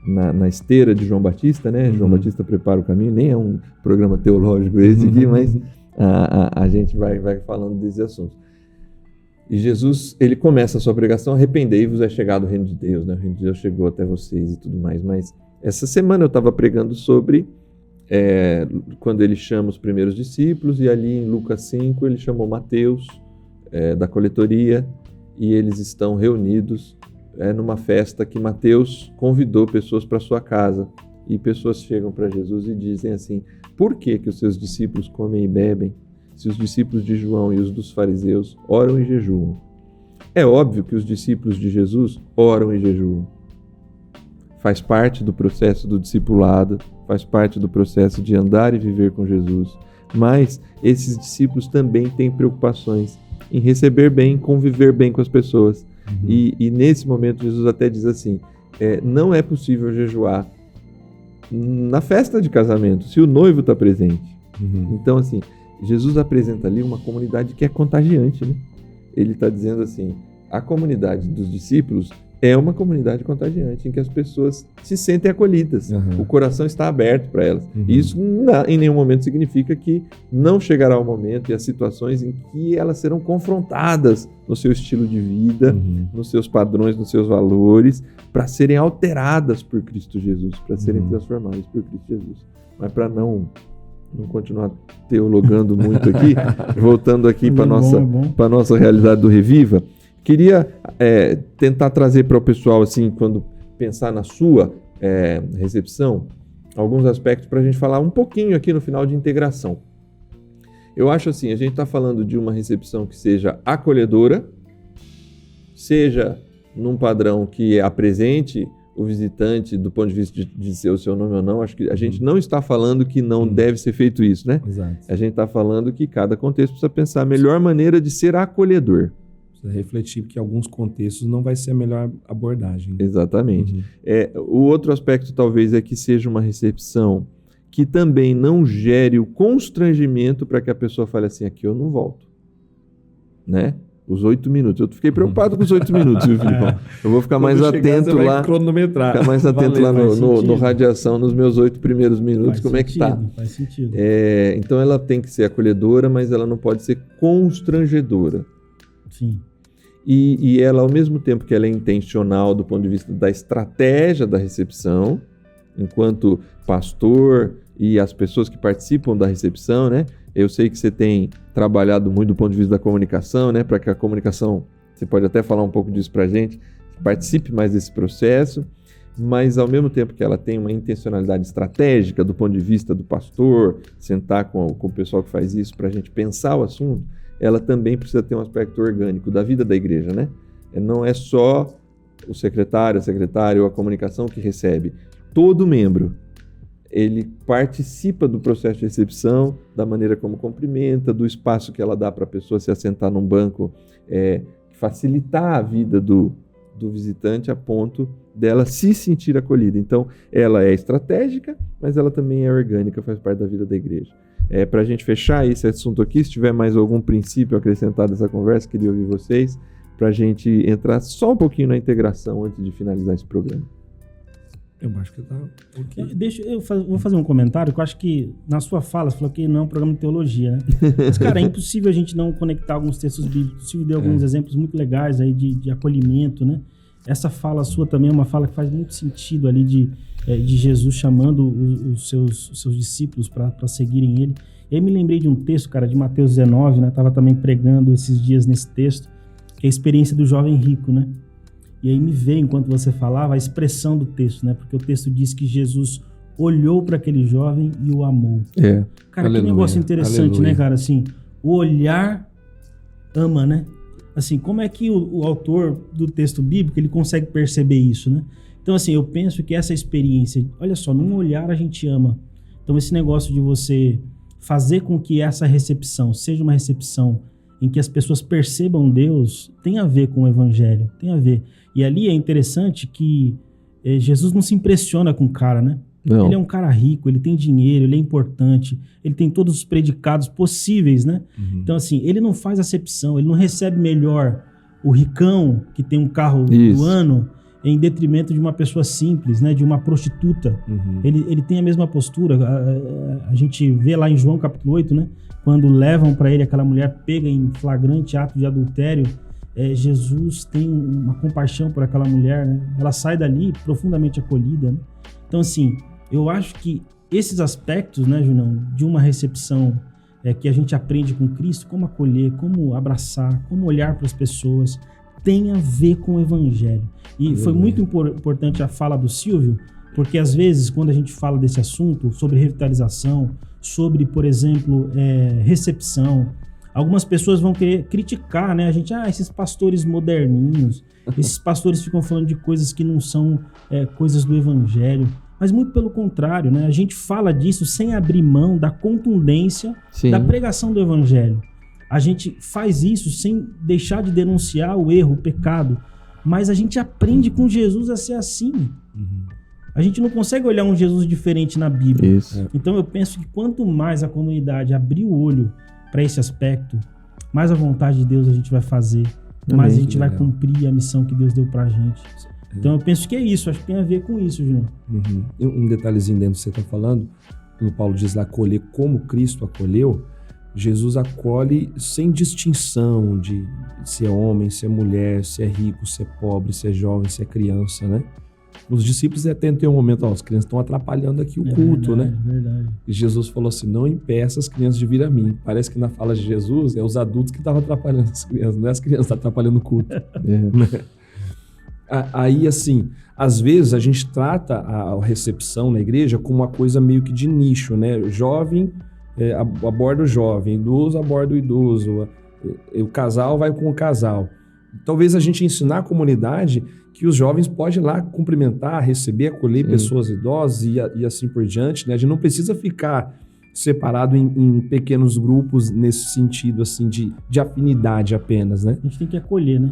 na esteira de João Batista, né? João Batista prepara o caminho, nem é um programa teológico esse aqui, mas a gente vai falando desses assuntos. E Jesus, ele começa a sua pregação, arrependei-vos, é chegado o reino de Deus, né? O reino de Deus chegou até vocês e tudo mais. Mas essa semana eu estava pregando sobre quando ele chama os primeiros discípulos, e ali em Lucas 5 ele chamou Mateus da coletoria, e eles estão reunidos numa festa que Mateus convidou pessoas para sua casa. E pessoas chegam para Jesus e dizem assim: por que os seus discípulos comem e bebem, se os discípulos de João e os dos fariseus oram e jejuam? É óbvio que os discípulos de Jesus oram e jejuam. Faz parte do processo do discipulado, faz parte do processo de andar e viver com Jesus. Mas esses discípulos também têm preocupações em receber bem, conviver bem com as pessoas. E nesse momento Jesus até diz assim, não é possível jejuar na festa de casamento, se o noivo está presente. Então, assim, Jesus apresenta ali uma comunidade que é contagiante, né? Ele está dizendo assim, a comunidade dos discípulos é uma comunidade contagiante, em que as pessoas se sentem acolhidas, o coração está aberto para elas. E isso em nenhum momento significa que não chegará o momento e as situações em que elas serão confrontadas no seu estilo de vida, nos seus padrões, nos seus valores, para serem alteradas por Cristo Jesus, para serem transformadas por Cristo Jesus. Mas para não continuar teologando muito aqui, voltando aqui para a nossa realidade do Reviva, queria tentar trazer para o pessoal, assim, quando pensar na sua recepção, alguns aspectos para a gente falar um pouquinho aqui no final de integração. Eu acho assim, a gente está falando de uma recepção que seja acolhedora, seja num padrão que apresente o visitante do ponto de vista de dizer o seu nome ou não. Acho que a gente não está falando que não deve ser feito isso, né? Exato. A gente está falando que cada contexto precisa pensar a melhor maneira de ser acolhedor. Refletir que em alguns contextos não vai ser a melhor abordagem. Exatamente. O outro aspecto talvez é que seja uma recepção que também não gere o constrangimento para que a pessoa fale assim, aqui eu não volto, né? Os 8 minutos. Eu fiquei preocupado com os 8 minutos, viu, Filipão? Eu vou ficar mais atento lá. Ficar mais atento lá no Radiação, nos meus 8 primeiros minutos, como é que tá. Faz sentido. Então ela tem que ser acolhedora, mas ela não pode ser constrangedora. Sim. E ela, ao mesmo tempo que ela é intencional do ponto de vista da estratégia da recepção, enquanto pastor e as pessoas que participam da recepção, né? Eu sei que você tem trabalhado muito do ponto de vista da comunicação, né? Para que a comunicação, você pode até falar um pouco disso para a gente, participe mais desse processo, mas ao mesmo tempo que ela tem uma intencionalidade estratégica do ponto de vista do pastor, sentar com o pessoal que faz isso para a gente pensar o assunto, ela também precisa ter um aspecto orgânico da vida da igreja, né? Não é só o secretário, a secretária ou a comunicação que recebe. Todo membro ele participa do processo de recepção, da maneira como cumprimenta, do espaço que ela dá para a pessoa se assentar num banco, facilitar a vida do visitante a ponto dela se sentir acolhida. Então, ela é estratégica, mas ela também é orgânica, faz parte da vida da igreja. Para a gente fechar esse assunto aqui, se tiver mais algum princípio acrescentado nessa conversa, queria ouvir vocês, para a gente entrar só um pouquinho na integração antes de finalizar esse programa. Eu acho que tá okay. Vou fazer um comentário, que eu acho que na sua fala você falou que não é um programa de teologia, né? Mas, cara, é impossível a gente não conectar alguns textos bíblicos. O Silvio deu alguns exemplos muito legais aí de acolhimento, né? Essa fala sua também é uma fala que faz muito sentido ali de Jesus chamando os seus discípulos para seguirem ele. E aí me lembrei de um texto, cara, de Mateus 19, né? Tava também pregando esses dias nesse texto, que é a experiência do jovem rico, né? E aí me veio, enquanto você falava, a expressão do texto, né? Porque o texto diz que Jesus olhou para aquele jovem e o amou. Cara, aleluia, que negócio interessante, aleluia, né, cara? Assim, o olhar ama, né? Assim, como é que o autor do texto bíblico, ele consegue perceber isso, né? Então, assim, eu penso que essa experiência, olha só, num olhar a gente ama. Então, esse negócio de você fazer com que essa recepção seja uma recepção em que as pessoas percebam Deus, tem a ver com o evangelho, tem a ver. E ali é interessante que Jesus não se impressiona com o cara, né? Não. Ele é um cara rico, ele tem dinheiro, ele é importante, ele tem todos os predicados possíveis, né? Uhum. Então, assim, ele não faz acepção, ele não recebe melhor o ricão que tem um carro do ano em detrimento de uma pessoa simples, né? De uma prostituta. Uhum. Ele tem a mesma postura. A gente vê lá em João capítulo 8, né? Quando levam para ele aquela mulher pega em flagrante ato de adultério, Jesus tem uma compaixão por aquela mulher, né? Ela sai dali profundamente acolhida, né? Então, assim, eu acho que esses aspectos, né, Junão, de uma recepção que a gente aprende com Cristo, como acolher, como abraçar, como olhar para as pessoas, tem a ver com o evangelho. E foi muito importante a fala do Silvio, porque às vezes, quando a gente fala desse assunto, sobre revitalização, sobre, por exemplo, recepção, algumas pessoas vão querer criticar, né? A gente, esses pastores moderninhos, esses pastores ficam falando de coisas que não são coisas do evangelho. Mas muito pelo contrário, né? A gente fala disso sem abrir mão da contundência da pregação do evangelho. A gente faz isso sem deixar de denunciar o erro, o pecado. Mas a gente aprende com Jesus a ser assim. Uhum. A gente não consegue olhar um Jesus diferente na Bíblia. Isso. Então eu penso que quanto mais a comunidade abrir o olho para esse aspecto, mais a vontade de Deus a gente vai fazer, mais a gente vai cumprir a missão que Deus deu pra gente. Então eu penso que é isso, acho que tem a ver com isso, João. Uhum. Um detalhezinho dentro do que você está falando, quando Paulo diz lá acolher como Cristo acolheu, Jesus acolhe sem distinção de se é homem, se é mulher, se é rico, se é pobre, se é jovem, se é criança, né? Os discípulos até tem um momento, as crianças estão atrapalhando aqui o culto, verdade, né? Verdade. E Jesus falou assim, não impeça as crianças de vir a mim. Parece que na fala de Jesus, é os adultos que estavam atrapalhando as crianças, não é as crianças que estão atrapalhando o culto. Aí, assim, às vezes a gente trata a recepção na igreja como uma coisa meio que de nicho, né? Jovem aborda o jovem, idoso aborda o idoso, o casal vai com o casal. Talvez a gente ensinar a comunidade que os jovens podem ir lá cumprimentar, receber, acolher pessoas idosas e assim por diante, né? A gente não precisa ficar separado em pequenos grupos nesse sentido, assim, de afinidade apenas, né? A gente tem que acolher, né?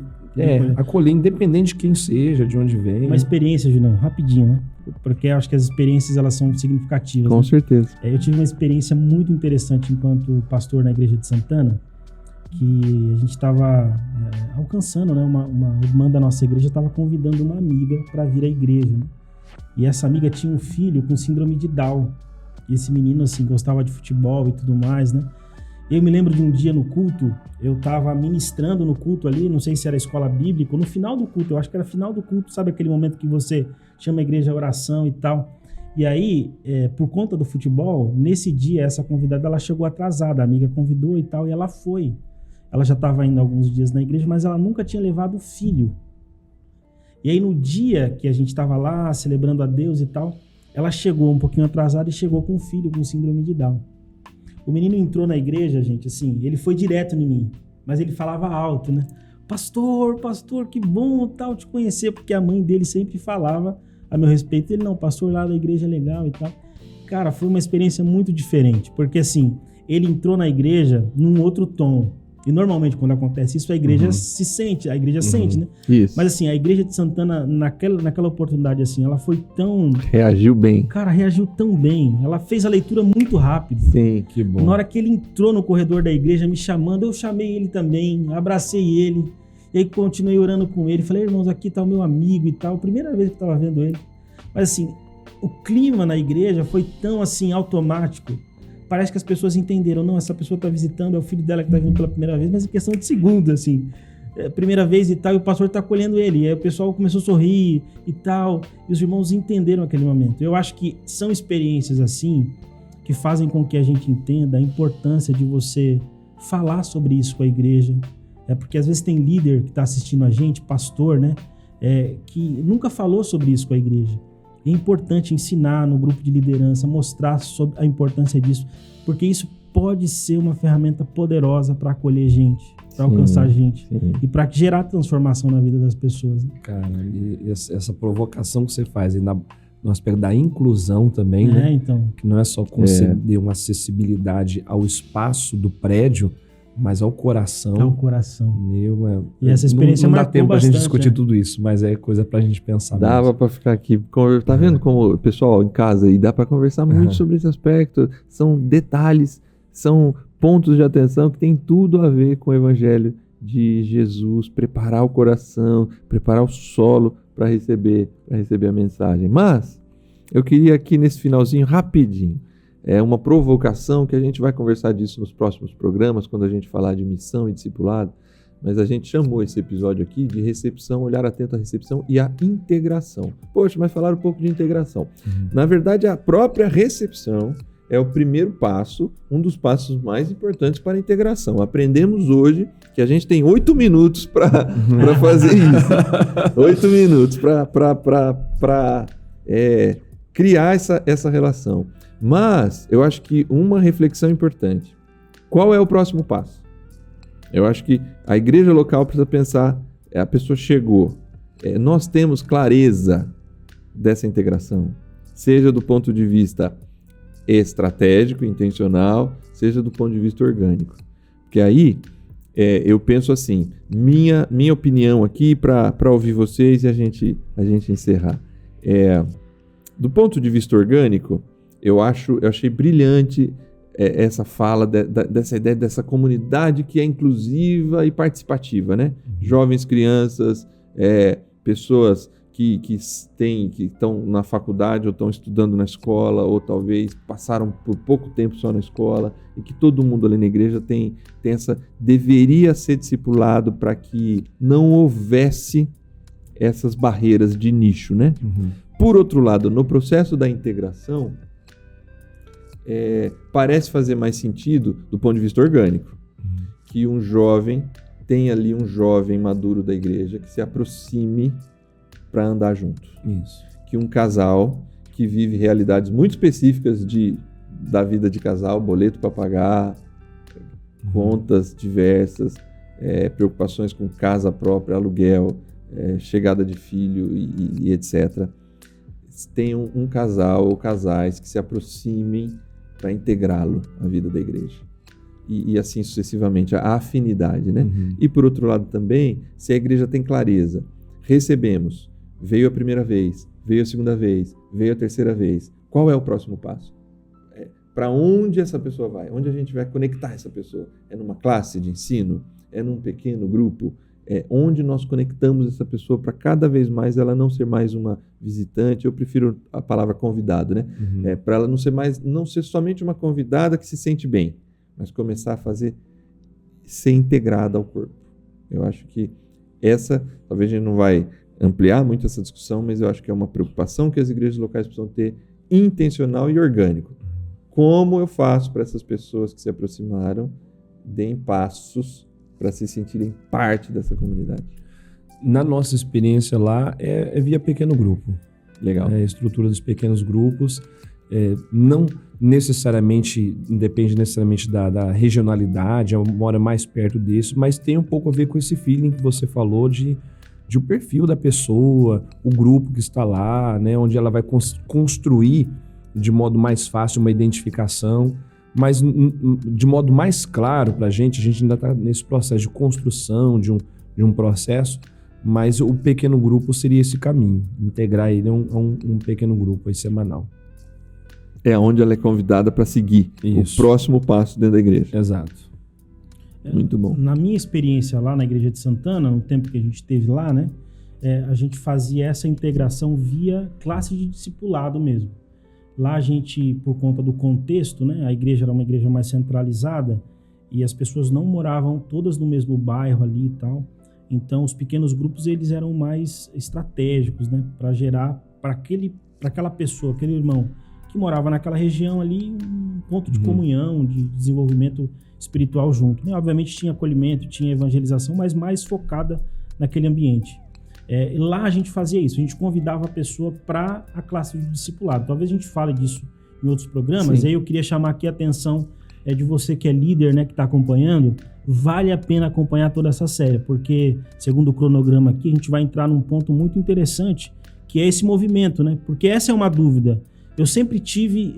Acolher independente de quem seja, de onde vem. Uma experiência, Junão, rapidinho, né? Porque eu acho que as experiências, elas são significativas. Com certeza. Eu tive uma experiência muito interessante enquanto pastor na igreja de Santana, que a gente estava alcançando, né? Uma irmã da nossa igreja estava convidando uma amiga para vir à igreja, né? E essa amiga tinha um filho com síndrome de Down. E esse menino, assim, gostava de futebol e tudo mais, né? Eu me lembro de um dia no culto, eu estava ministrando no culto ali, não sei se era escola bíblica, ou no final do culto, eu acho que era final do culto, sabe aquele momento que você chama a igreja à oração e tal. E aí, por conta do futebol, nesse dia, essa convidada, ela chegou atrasada, a amiga convidou e tal, e ela foi. Ela já estava indo alguns dias na igreja, mas ela nunca tinha levado o filho. E aí, no dia que a gente estava lá, celebrando a Deus e tal, ela chegou um pouquinho atrasada e chegou com um filho com síndrome de Down. O menino entrou na igreja, gente, assim, ele foi direto em mim, mas ele falava alto, né? Pastor, que bom tal te conhecer, porque a mãe dele sempre falava a meu respeito. Ele, não, pastor lá da igreja é legal e tal. cara, foi uma experiência muito diferente, porque assim, ele entrou na igreja num outro tom. E normalmente quando acontece isso, a igreja se sente, a igreja sente, né? Isso. Mas assim, a igreja de Santana, naquela oportunidade assim, ela foi tão... Reagiu bem. Cara, reagiu tão bem. Ela fez a leitura muito rápido. Sim, que bom. Na hora que ele entrou no corredor da igreja me chamando, eu chamei ele também, abracei ele. E aí continuei orando com ele. Falei, irmãos, aqui tá o meu amigo e tal. Primeira vez que eu tava vendo ele. Mas assim, o clima na igreja foi tão assim, automático. Parece que as pessoas entenderam, não, essa pessoa está visitando, é o filho dela que está vindo pela primeira vez, mas em questão de segundo, assim, primeira vez e tal, e o pastor está acolhendo ele, e aí o pessoal começou a sorrir e tal, e os irmãos entenderam aquele momento. Eu acho que são experiências assim, que fazem com que a gente entenda a importância de você falar sobre isso com a igreja, porque às vezes tem líder que está assistindo a gente, pastor, né, que nunca falou sobre isso com a igreja. É importante ensinar no grupo de liderança, mostrar sobre a importância disso, porque isso pode ser uma ferramenta poderosa para acolher gente, para alcançar gente e para gerar transformação na vida das pessoas. Cara, e essa provocação que você faz no aspecto da inclusão também, né? Então. Que não é só conceder uma acessibilidade ao espaço do prédio, mas ao coração. Ao coração. E essa experiência não dá tempo pra gente discutir né? tudo isso, mas é coisa pra gente pensar. Dava pra ficar aqui. Tá vendo como o pessoal em casa aí dá pra conversar muito sobre esse aspecto? São detalhes, são pontos de atenção que tem tudo a ver com o evangelho de Jesus, preparar o coração, preparar o solo para receber a mensagem. Mas eu queria aqui nesse finalzinho rapidinho, uma provocação que a gente vai conversar disso nos próximos programas, quando a gente falar de missão e discipulado, mas a gente chamou esse episódio aqui de recepção, olhar atento à recepção e à integração. Poxa, mas falaram um pouco de integração. Na verdade, a própria recepção é o primeiro passo, um dos passos mais importantes para a integração. Aprendemos hoje que a gente tem 8 minutos para fazer isso. 8 minutos para criar essa relação. Mas eu acho que uma reflexão importante. Qual é o próximo passo? Eu acho que a igreja local precisa pensar, a pessoa chegou, nós temos clareza dessa integração, seja do ponto de vista estratégico, intencional, seja do ponto de vista orgânico. Porque aí eu penso assim, minha opinião aqui para ouvir vocês e a gente encerrar. Do ponto de vista orgânico, eu achei brilhante essa fala dessa ideia dessa comunidade que é inclusiva e participativa, né? Jovens, crianças, pessoas que estão na faculdade ou estão estudando na escola ou talvez passaram por pouco tempo só na escola e que todo mundo ali na igreja tem deveria ser discipulado para que não houvesse essas barreiras de nicho, né? Por outro lado, no processo da integração, parece fazer mais sentido do ponto de vista orgânico, que um jovem tenha ali um jovem maduro da igreja que se aproxime para andar junto. Isso. Que um casal que vive realidades muito específicas da vida de casal, boleto para pagar, contas diversas, preocupações com casa própria, aluguel, chegada de filho e etc. Tenham um casal ou casais que se aproximem para integrá-lo à vida da igreja. E assim sucessivamente, a afinidade, né? E por outro lado também, se a igreja tem clareza, recebemos, veio a primeira vez, veio a segunda vez, veio a terceira vez, qual é o próximo passo? Para onde essa pessoa vai? Onde a gente vai conectar essa pessoa? É numa classe de ensino? É num pequeno grupo? Onde nós conectamos essa pessoa para cada vez mais ela não ser mais uma visitante, eu prefiro a palavra convidado, né? Para ela não ser somente uma convidada que se sente bem, mas começar a ser integrada ao corpo. Eu acho que talvez a gente não vai ampliar muito essa discussão, mas eu acho que é uma preocupação que as igrejas locais precisam ter, intencional e orgânico. Como eu faço para essas pessoas que se aproximaram, deem passos para se sentirem parte dessa comunidade? Na nossa experiência lá, é via pequeno grupo. Legal. A estrutura dos pequenos grupos não necessariamente, independe necessariamente da regionalidade, mora mais perto disso, mas tem um pouco a ver com esse feeling que você falou de o perfil da pessoa, o grupo que está lá, né, onde ela vai construir de modo mais fácil, uma identificação, mas de modo mais claro para a gente ainda está nesse processo de construção de um processo, mas o pequeno grupo seria esse caminho, integrar ele a um pequeno grupo aí, semanal. É onde ela é convidada para seguir o próximo passo dentro da igreja. Exato. Muito bom. Na minha experiência lá na Igreja de Santana, no tempo que a gente esteve lá, né, a gente fazia essa integração via classe de discipulado mesmo. Lá a gente, por conta do contexto, né, a igreja era uma igreja mais centralizada e as pessoas não moravam todas no mesmo bairro ali e tal. Então, os pequenos grupos, eles eram mais estratégicos, né, para gerar para aquela pessoa, aquele irmão que morava naquela região ali, um ponto de comunhão, de desenvolvimento espiritual junto. Né? Obviamente tinha acolhimento, tinha evangelização, mas mais focada naquele ambiente. Lá a gente fazia isso, a gente convidava a pessoa para a classe de discipulado. Talvez a gente fale disso em outros programas. Sim. Aí eu queria chamar aqui a atenção de você que é líder, né, que está acompanhando. Vale a pena acompanhar toda essa série, porque, segundo o cronograma aqui, a gente vai entrar num ponto muito interessante, que é esse movimento, né? Porque essa é uma dúvida. Eu sempre tive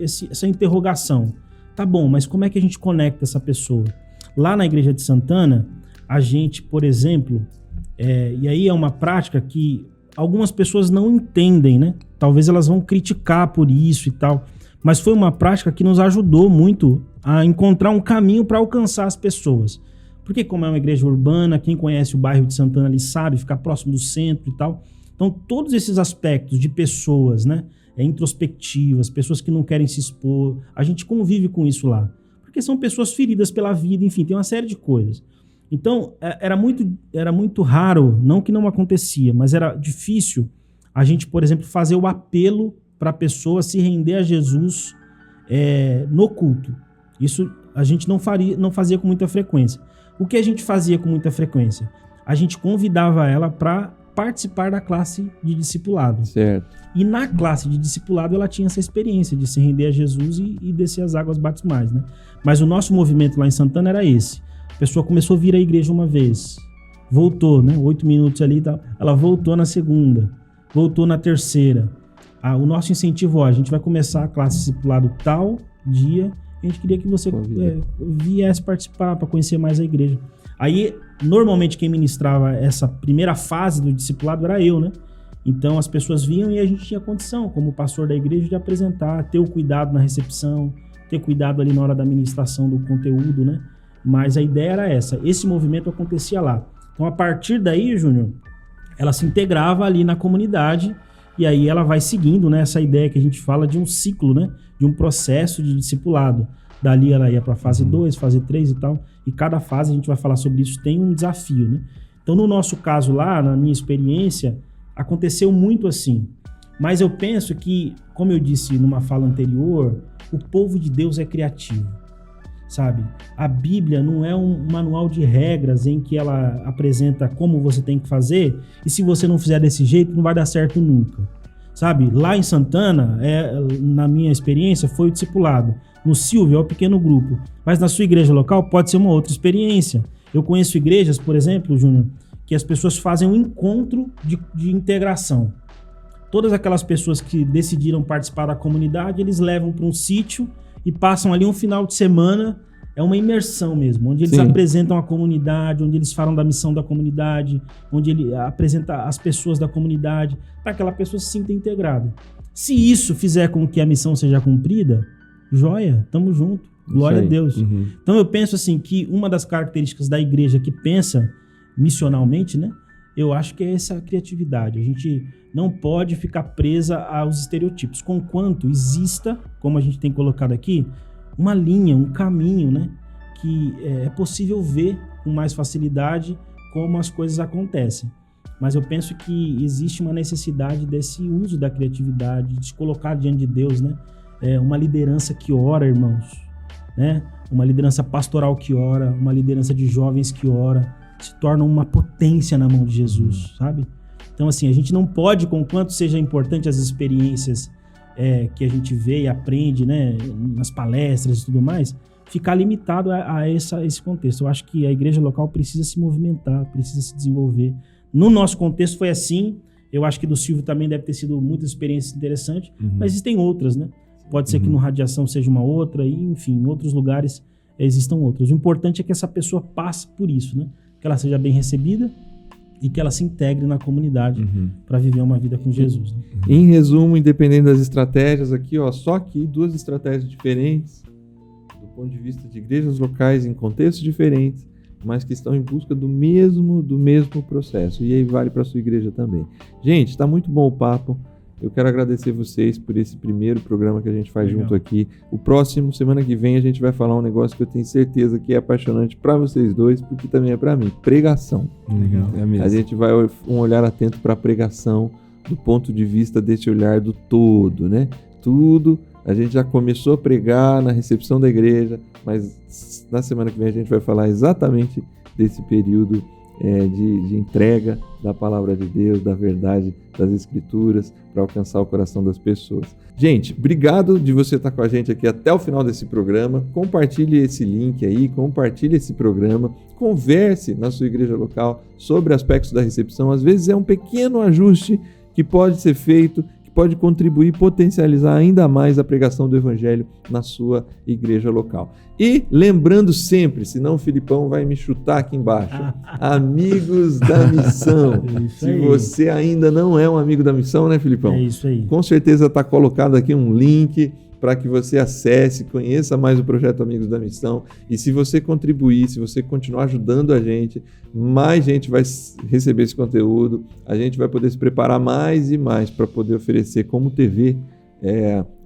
essa interrogação. Tá bom, mas como é que a gente conecta essa pessoa? Lá na Igreja de Santana, a gente, por exemplo, e aí é uma prática que algumas pessoas não entendem, né? Talvez elas vão criticar por isso e tal, mas foi uma prática que nos ajudou muito a encontrar um caminho para alcançar as pessoas. Porque como é uma igreja urbana, quem conhece o bairro de Santana ali sabe, ficar próximo do centro e tal. Então, todos esses aspectos de pessoas, né? Introspectivas, pessoas que não querem se expor, a gente convive com isso lá. Porque são pessoas feridas pela vida, enfim, tem uma série de coisas. Então, era muito raro, não que não acontecia, mas era difícil a gente, por exemplo, fazer o apelo para a pessoa se render a Jesus no culto. Isso a gente não fazia com muita frequência. O que a gente fazia com muita frequência? A gente convidava ela para participar da classe de discipulado. Certo. E na classe de discipulado ela tinha essa experiência de se render a Jesus e descer as águas batismais, né? Mas o nosso movimento lá em Santana era esse. A pessoa começou a vir à igreja uma vez, voltou, né? 8 minutos ali e tal. Ela voltou na segunda, voltou na terceira. O nosso incentivo, a gente vai começar a classe de discipulado tal dia. A gente queria que você viesse participar para conhecer mais a igreja. Aí, normalmente, quem ministrava essa primeira fase do discipulado era eu, né? Então, as pessoas vinham e a gente tinha condição, como pastor da igreja, de apresentar, ter o cuidado na recepção, ter cuidado ali na hora da ministração do conteúdo, né? Mas a ideia era essa. Esse movimento acontecia lá. Então, a partir daí, Júnior, ela se integrava ali na comunidade e aí ela vai seguindo, né? Essa ideia que a gente fala de um ciclo, né? De um processo de discipulado. Dali ela ia para fase 2, fase 3 e tal. E cada fase, a gente vai falar sobre isso, tem um desafio, né? Então, no nosso caso lá, na minha experiência, aconteceu muito assim. Mas eu penso que, como eu disse numa fala anterior, o povo de Deus é criativo, sabe? A Bíblia não é um manual de regras em que ela apresenta como você tem que fazer e se você não fizer desse jeito, não vai dar certo nunca, sabe? Lá em Santana, na minha experiência, foi o discipulado. No Silvio é o pequeno grupo, mas na sua igreja local pode ser uma outra experiência. Eu conheço igrejas, por exemplo, Júnior, que as pessoas fazem um encontro de integração. Todas aquelas pessoas que decidiram participar da comunidade, eles levam para um sítio e passam ali um final de semana, é uma imersão mesmo, onde eles apresentam a comunidade, onde eles falam da missão da comunidade, onde ele apresenta as pessoas da comunidade, para que aquela pessoa se sinta integrada. Se isso fizer com que a missão seja cumprida, joia, tamo junto, glória a Deus. Uhum. Então eu penso assim que uma das características da igreja que pensa missionalmente, né? Eu acho que é essa criatividade. A gente não pode ficar presa aos estereotipos, conquanto exista, como a gente tem colocado aqui, uma linha, um caminho, né? Que é possível ver com mais facilidade como as coisas acontecem. Mas eu penso que existe uma necessidade desse uso da criatividade, de se colocar diante de Deus, né? Uma liderança que ora, irmãos, né? Uma liderança pastoral que ora, uma liderança de jovens que ora, se torna uma potência na mão de Jesus, sabe? Então, assim, a gente não pode, conquanto seja importante as experiências que a gente vê e aprende, né, nas palestras e tudo mais, ficar limitado a esse contexto. Eu acho que a igreja local precisa se movimentar, precisa se desenvolver. No nosso contexto foi assim, Eu acho que do Silvio também deve ter sido muitas experiências interessantes, mas existem outras, né? Pode ser que no Radiação seja uma outra, e enfim, em outros lugares existam outras. O importante é que essa pessoa passe por isso, né? Que ela seja bem recebida e que ela se integre na comunidade para viver uma vida com Jesus. Né? Em resumo, independente das estratégias aqui, ó, só aqui 2 estratégias diferentes do ponto de vista de igrejas locais em contextos diferentes, mas que estão em busca do mesmo processo. E aí vale para a sua igreja também. Gente, está muito bom o papo. Eu quero agradecer vocês por esse primeiro programa que a gente faz junto aqui. O próximo, semana que vem, a gente vai falar um negócio que eu tenho certeza que é apaixonante para vocês dois, porque também é para mim. Pregação. Legal. É mesmo. A gente vai um olhar atento para a pregação do ponto de vista desse olhar do todo, né? Tudo, a gente já começou a pregar na recepção da igreja, mas na semana que vem a gente vai falar exatamente desse período de entrega da palavra de Deus, da verdade das Escrituras, para alcançar o coração das pessoas. Gente, obrigado de você estar com a gente aqui até o final desse programa. Compartilhe esse link aí, compartilhe esse programa, converse na sua igreja local sobre aspectos da recepção. Às vezes é um pequeno ajuste que pode ser feito, que pode contribuir, potencializar ainda mais a pregação do Evangelho na sua igreja local. E lembrando sempre, senão o Filipão vai me chutar aqui embaixo, amigos da missão. Se você ainda não é um amigo da missão, né, Filipão? É isso aí. Com certeza está colocado aqui um link para que você acesse, conheça mais o projeto Amigos da Missão. E se você contribuir, se você continuar ajudando a gente, mais gente vai receber esse conteúdo, a gente vai poder se preparar mais e mais para poder oferecer como TV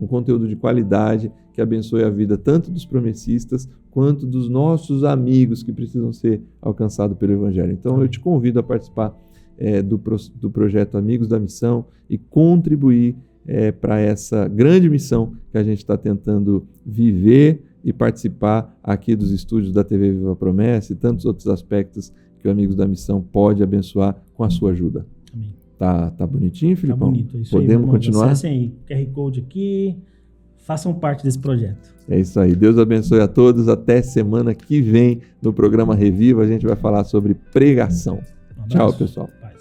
um conteúdo de qualidade que abençoe a vida tanto dos promessistas quanto dos nossos amigos que precisam ser alcançados pelo Evangelho. Então eu te convido a participar do projeto Amigos da Missão e contribuir para essa grande missão que a gente está tentando viver e participar aqui dos estúdios da TV Viva Promessa e tantos outros aspectos que o Amigos da Missão pode abençoar com a sua ajuda. Amém. Tá bonitinho, Filipão? Tá bonito, é isso. Podemos aí, continuar? Acessem aí, QR Code aqui, façam parte desse projeto. É isso aí. Deus abençoe a todos. Até semana que vem no programa Reviva. A gente vai falar sobre pregação. Tchau, pessoal. Paz.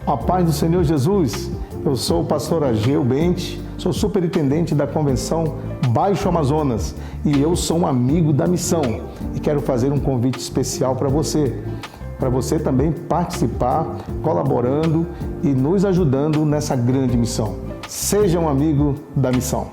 A paz do Senhor Jesus. Eu sou o pastor Ageu Bente, sou superintendente da Convenção Baixo Amazonas e eu sou um amigo da missão e quero fazer um convite especial para você também participar, colaborando e nos ajudando nessa grande missão. Seja um amigo da missão.